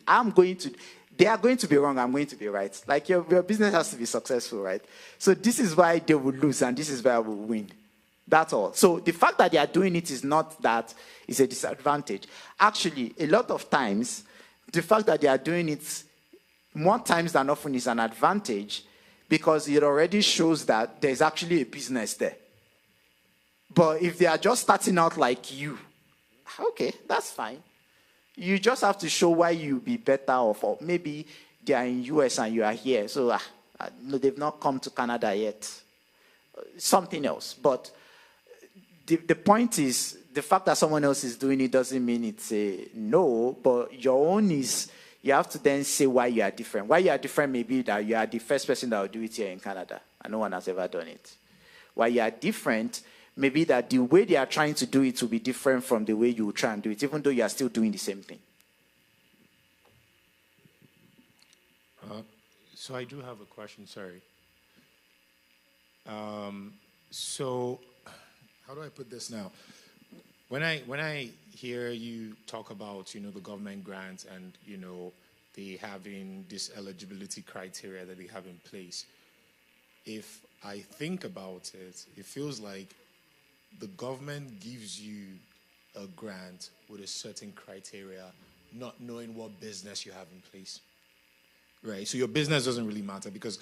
C: They are going to be wrong, I'm going to be right. Like your business has to be successful, right? So this is why they will lose and this is why I will win. That's all. So the fact that they are doing it is not that it's a disadvantage. Actually, a lot of times, the fact that they are doing it more times than often is an advantage, because it already shows that there's actually a business there. But if they are just starting out like you, okay, that's fine. You just have to show why you'll be better off. Or maybe they are in US and you are here. So no, they've not come to Canada yet. Something else. But the point is, the fact that someone else is doing it doesn't mean it's a no. But your own is, you have to then say why you are different. Why you are different may be that you are the first person that will do it here in Canada. And no one has ever done it. Why you are different maybe that the way they are trying to do it will be different from the way you will try and do it, even though you are still doing the same thing.
J: So I do have a question, sorry. So how do I put this now? When I hear you talk about, the government grants and, they having this eligibility criteria that they have in place, if I think about it, it feels like the government gives you a grant with a certain criteria, not knowing what business you have in place, right? So your business doesn't really matter, because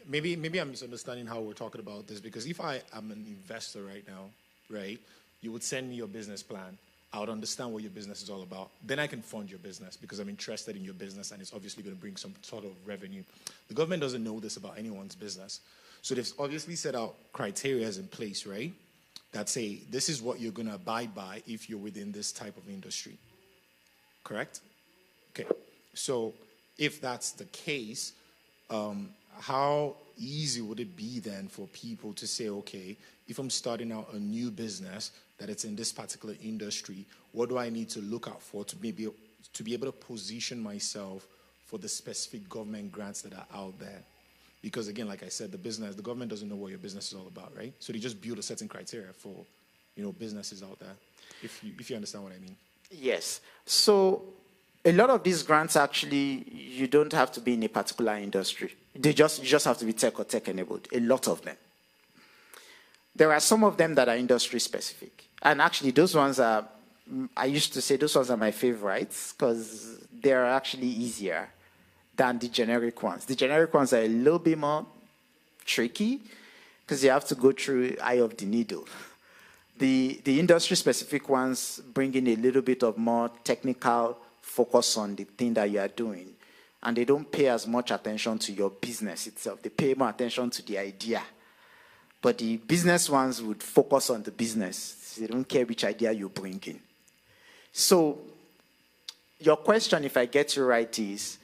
J: maybe I'm misunderstanding how we're talking about this, because if I am an investor right now, right, you would send me your business plan. I would understand what your business is all about. Then I can fund your business because I'm interested in your business and it's obviously going to bring some sort of revenue. The government doesn't know this about anyone's business. So they've obviously set out criteria in place, right, that say this is what you're going to abide by if you're within this type of industry. Correct? Okay. So if that's the case, how easy would it be then for people to say, okay, if I'm starting out a new business that it's in this particular industry, what do I need to look out for to be able to position myself for the specific government grants that are out there? Because again, like I said, the government doesn't know what your business is all about, right? So they just build a certain criteria for, businesses out there, if you understand what I mean.
C: Yes. So a lot of these grants, actually, you don't have to be in a particular industry. You just have to be tech or tech enabled. A lot of them. There are some of them that are industry specific. And actually, those ones are, I used to say those ones are my favorites because they're actually easier than the generic ones. The generic ones are a little bit more tricky because you have to go through eye of the needle. The industry specific ones bring in a little bit of more technical focus on the thing that you are doing. And they don't pay as much attention to your business itself. They pay more attention to the idea. But the business ones would focus on the business. They don't care which idea you bring in. So your question, if I get you right, is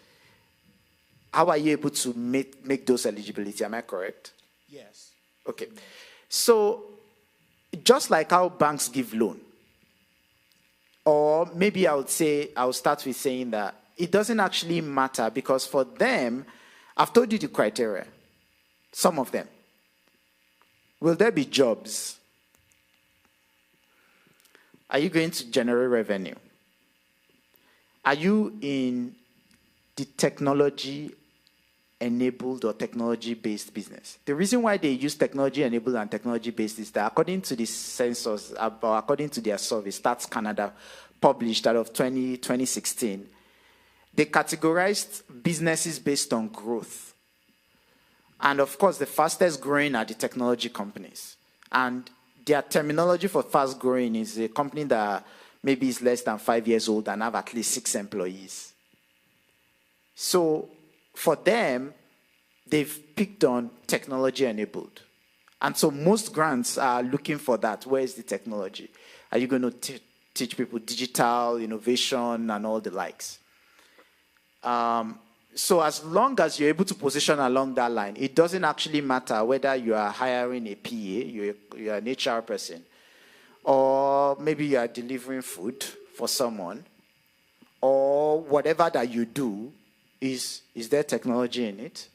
C: how are you able to make those eligibility? Am I correct?
J: Yes.
C: Okay. So just like how banks give loan, or maybe I'll start with saying that it doesn't actually matter because for them, I've told you the criteria, some of them. Will there be jobs? Are you going to generate revenue? Are you in the technology-enabled or technology-based business? The reason why they use technology-enabled and technology-based is that according to the census, according to their survey, Stats Canada published out of 2016, they categorized businesses based on growth. And of course, the fastest growing are the technology companies. And their terminology for fast growing is a company that maybe is less than 5 years old and have at least 6 employees. So for them, they've picked on technology enabled. And so most grants are looking for that. Where is the technology? Are you going to teach people digital, innovation, and all the likes? So as long as you're able to position along that line, it doesn't actually matter whether you are hiring a PA, you're an HR person, or maybe you are delivering food for someone, or whatever that you do, is there technology in it?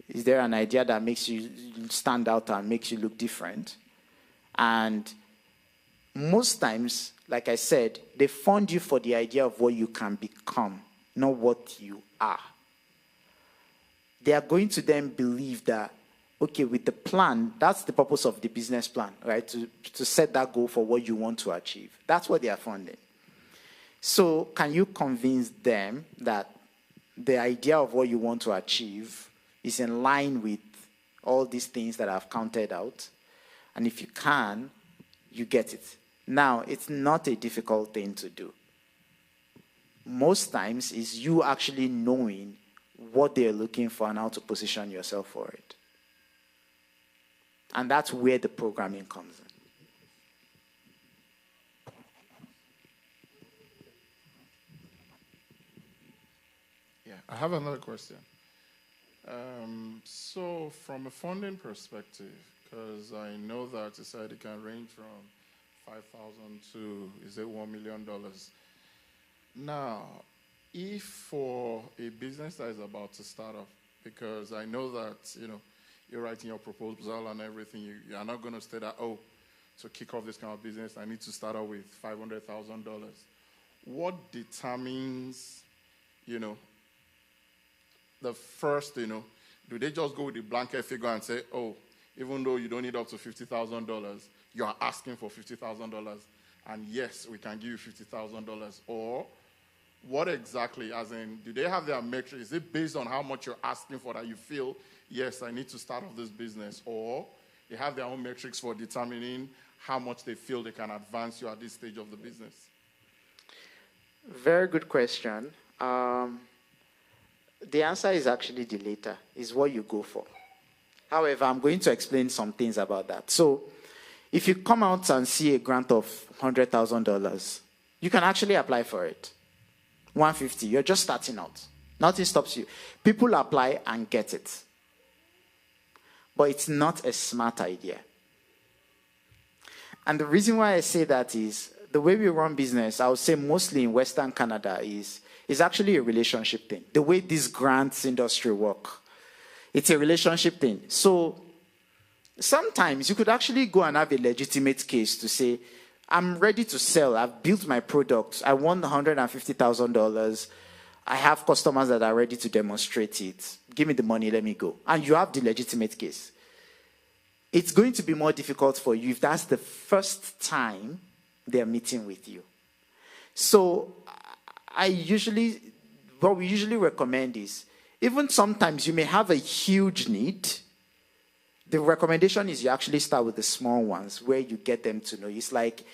C: Is there an idea that makes you stand out and makes you look different? And most times, like I said, they fund you for the idea of what you can become, not what you are. They are going to then believe that, okay, with the plan, that's the purpose of the business plan, right? To set that goal for what you want to achieve. That's what they are funding. So can you convince them that the idea of what you want to achieve is in line with all these things that I've counted out. And if you can, you get it. Now, it's not a difficult thing to do. Most times, is you actually knowing what they're looking for and how to position yourself for it. And that's where the programming comes in.
F: Yeah, I have another question. So from a funding perspective, because I know that you said it can range from 5,000 to, is it $1 million? Now, if for a business that is about to start up, because I know that, you're writing your proposal and everything, you are not going to say that, to kick off this kind of business, I need to start out with $500,000. What determines, the first, do they just go with the blanket figure and say, even though you don't need up to $50,000, you are asking for $50,000, and yes, we can give you $50,000? Or what exactly, as in, do they have their metrics? Is it based on how much you're asking for that you feel, yes, I need to start off this business? Or they have their own metrics for determining how much they feel they can advance you at this stage of the business?
C: Very good question. The answer is actually the latter, is what you go for. However, I'm going to explain some things about that. So, if you come out and see a grant of $100,000, you can actually apply for it. $150,000, you're just starting out. Nothing stops you. People apply and get it. But it's not a smart idea. And the reason why I say that is, the way we run business, I would say mostly in Western Canada, is actually a relationship thing. The way this grants industry work, it's a relationship thing. So sometimes you could actually go and have a legitimate case to say, I'm ready to sell. I've built my product. I won $150,000. I have customers that are ready to demonstrate it. Give me the money, let me go. And you have the legitimate case. It's going to be more difficult for you if that's the first time they're meeting with you. So what we usually recommend is, even sometimes you may have a huge need. The recommendation is you actually start with the small ones where you get them to know. It's like,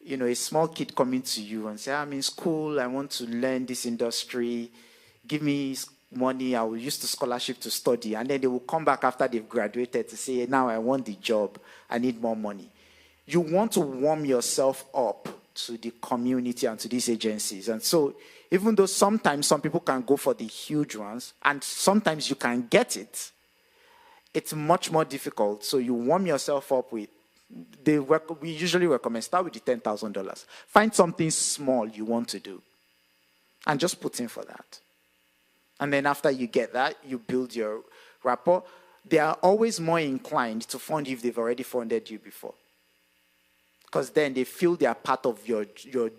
C: a small kid coming to you and say, I'm in school, I want to learn this industry, give me money, I will use the scholarship to study. And then they will come back after they've graduated to say, now I want the job, I need more money. You want to warm yourself up to the community and to these agencies. And so, even though sometimes some people can go for the huge ones, and sometimes you can get it, it's much more difficult. So you warm yourself up with, we usually recommend start with the $10,000. Find something small you want to do, and just put in for that. And then after you get that, you build your rapport. They are always more inclined to fund you if they've already funded you before. Because then they feel they are part of your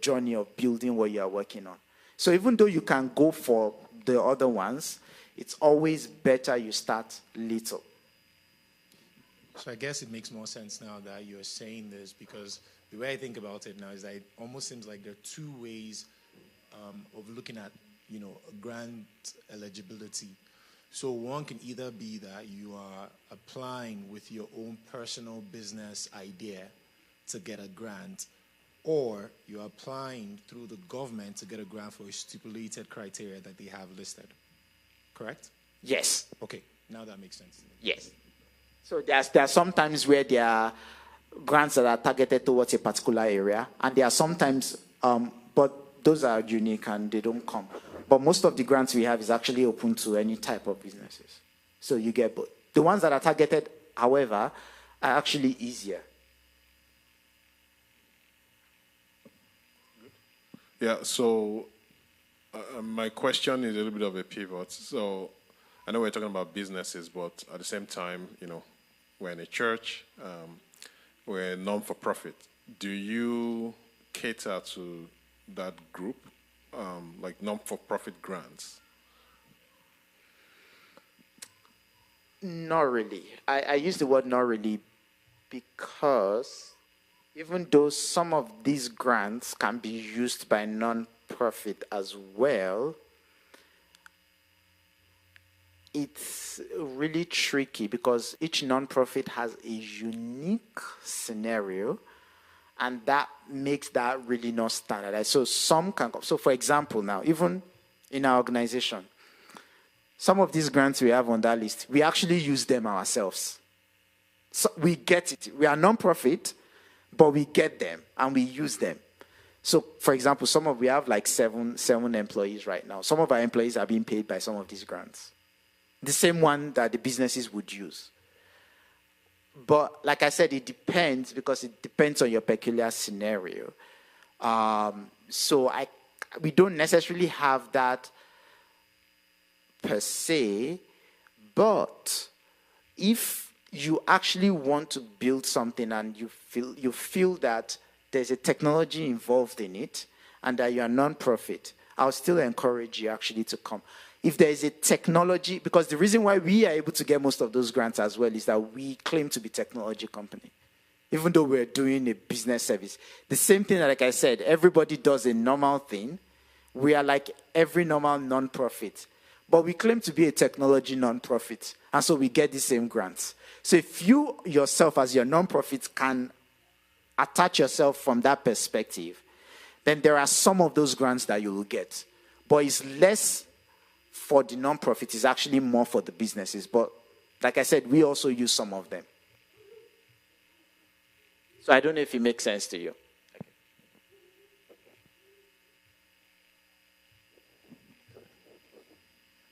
C: journey of building what you are working on. So even though you can go for the other ones, it's always better you start little.
J: So I guess it makes more sense now that you're saying this, because the way I think about it now is that it almost seems like there are two ways of looking at, grant eligibility. So one can either be that you are applying with your own personal business idea to get a grant, or you're applying through the government to get a grant for a stipulated criteria that they have listed. Correct?
C: Yes.
J: Okay, now that makes sense.
C: Yes. So there are some times where there are grants that are targeted towards a particular area, and there are sometimes, but those are unique and they don't come. But most of the grants we have is actually open to any type of businesses. So you get both. The ones that are targeted, however, are actually easier.
B: Yeah, so my question is a little bit of a pivot. So I know we're talking about businesses, but at the same time, we're in a church, we're non-for-profit. Do you cater to that group, like non-for-profit grants?
C: Not really. I use the word not really because even though some of these grants can be used by non-profit as well, it's really tricky because each nonprofit has a unique scenario, and that makes that really not standardized. So so for example, now, even in our organization, some of these grants we have on that list, we actually use them ourselves. So we get it. We are nonprofit, but we get them and we use them. So, for example, we have like seven employees right now. Some of our employees are being paid by some of these grants. The same one that the businesses would use. But like I said, it depends because it depends on your peculiar scenario. We don't necessarily have that per se, but if you actually want to build something and you feel that there's a technology involved in it and that you're a non-profit, I'll still encourage you actually to come. If there is a technology, because the reason why we are able to get most of those grants as well is that we claim to be a technology company, even though we're doing a business service. The same thing, like I said, everybody does a normal thing. We are like every normal non-profit, but we claim to be a technology non-profit, and so we get the same grants. So if you yourself as your non-profit can attach yourself from that perspective, then there are some of those grants that you will get. But it's less for the non-profit, it's actually more for the businesses. But like I said, we also use some of them. So I don't know if it makes sense to you.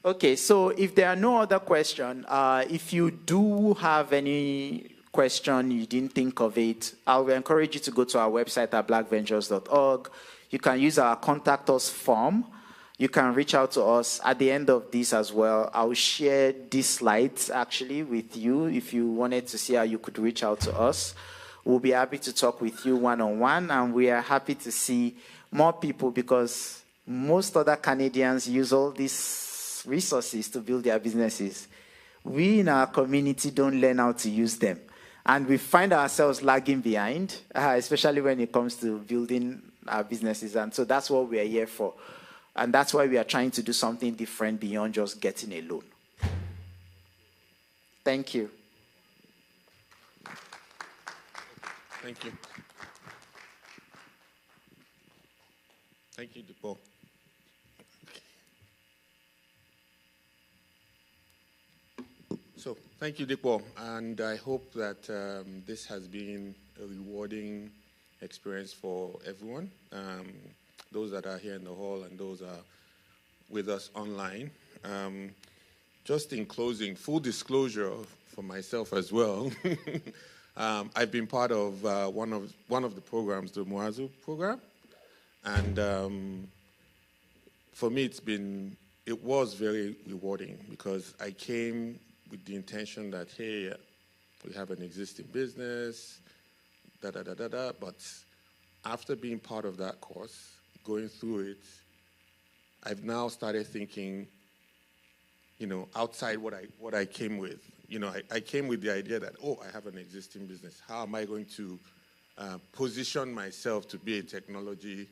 C: Okay, so if there are no other questions, if you do have any question, you didn't think of it, I will encourage you to go to our website at blackventures.org. You can use our contact us form. You can reach out to us at the end of this as well. I'll share these slides actually with you if you wanted to see how you could reach out to us. We'll be happy to talk with you one-on-one, and we are happy to see more people because most other Canadians use all these resources to build their businesses. We in our community don't learn how to use them. And we find ourselves lagging behind, especially when it comes to building our businesses. And so that's what we are here for. And that's why we are trying to do something different beyond just getting a loan. Thank you.
A: Thank you. Thank you, Dipo. So, thank you, Dipo. And I hope that this has been a rewarding experience for everyone. Those that are here in the hall and those are with us online. Just in closing, full disclosure for myself as well. I've been part of one of the programs, the Moazu program, and for me it was very rewarding because I came with the intention that, hey, we have an existing business, but after being part of that course, going through it, I've now started thinking, outside what I came with. I came with the idea that, I have an existing business. How am I going to position myself to be a technology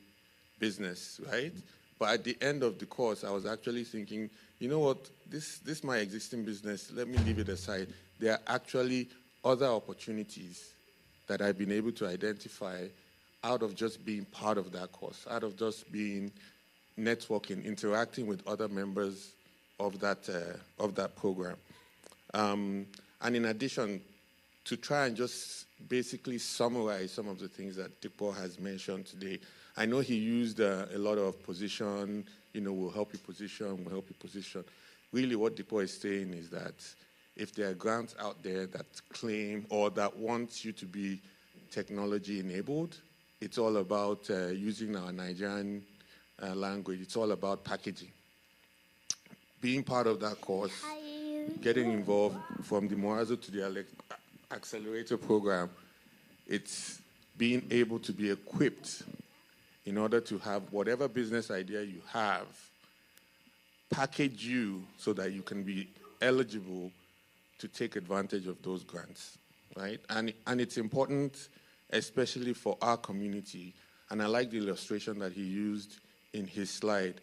A: business, right? But at the end of the course, I was actually thinking, you know what, this is my existing business. Let me leave it aside. There are actually other opportunities that I've been able to identify out of just being part of that course, out of just being networking, interacting with other members of that program. And in addition, to try and just basically summarize some of the things that Dipo has mentioned today, I know he used a lot of position, we'll help you position. Really what Dipo is saying is that if there are grants out there that claim or that want you to be technology enabled, it's all about using our Nigerian language. It's all about packaging. Being part of that course, getting involved from the Moazu to the Accelerator program, it's being able to be equipped in order to have whatever business idea you have, package you so that you can be eligible to take advantage of those grants, right? And it's important, especially for our community. And I like the illustration that he used in his slide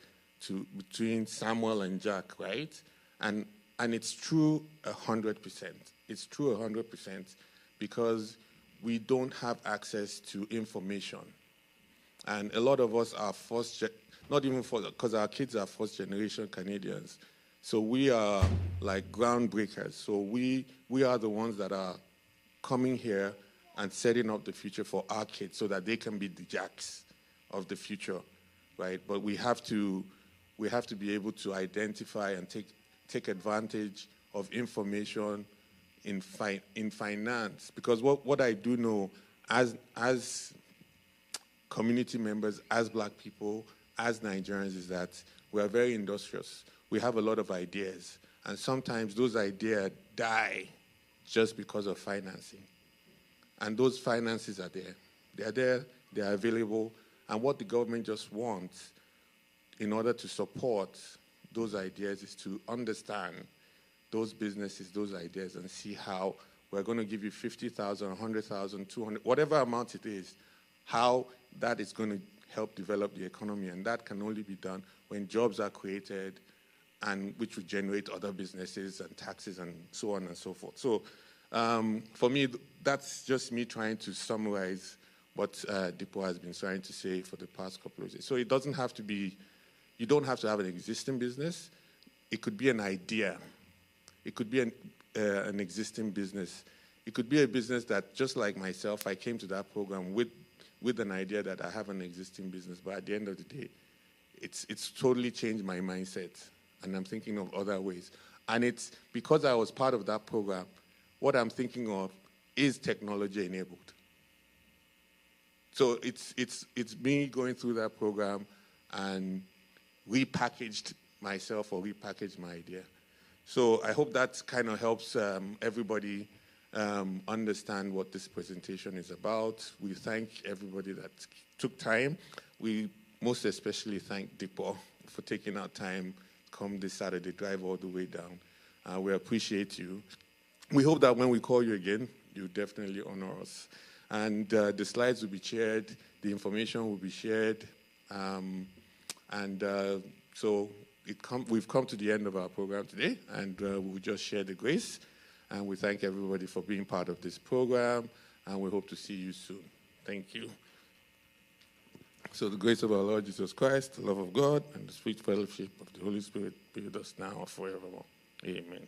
A: between Samuel and Jack, right? And And it's true 100%. It's true 100% because we don't have access to information. And a lot of us are not even because our kids are first generation Canadians. So we are like groundbreakers. So we are the ones that are coming here and setting up the future for our kids so that they can be the jacks of the future, right? But we have to be able to identify and take advantage of information in finance. Because what I do know as community members, as Black people, as Nigerians, is that we are very industrious. We have a lot of ideas. And sometimes those ideas die just because of financing. And those finances are there. They are there, they are available. And what the government just wants in order to support those ideas is to understand those businesses, those ideas, and see how we're going to give you 50,000, 100,000, 200, whatever amount it is, how that is going to help develop the economy. And that can only be done when jobs are created, and which will generate other businesses and taxes and so on and so forth. So for me, that's just me trying to summarize what Dipo has been trying to say for the past couple of days. So it doesn't have to be, you don't have to have an existing business. It could be an idea. It could be an existing business. It could be a business that, just like myself, I came to that program with an idea that I have an existing business, but at the end of the day, it's totally changed my mindset, and I'm thinking of other ways. And it's because I was part of that program, what I'm thinking of is technology-enabled. So it's me going through that program and repackaged myself or repackaged my idea. So I hope that kind of helps everybody understand what this presentation is about. We thank everybody that took time. We most especially thank Dipo for taking our time, come this Saturday, drive all the way down. We appreciate you. We hope that when we call you again, you definitely honor us. And the slides will be shared, the information will be shared. So we've come to the end of our program today, and we'll just share the grace. And we thank everybody for being part of this program, and we hope to see you soon. Thank you. So the grace of our Lord Jesus Christ, the love of God, and the sweet fellowship of the Holy Spirit be with us now and forevermore. Amen.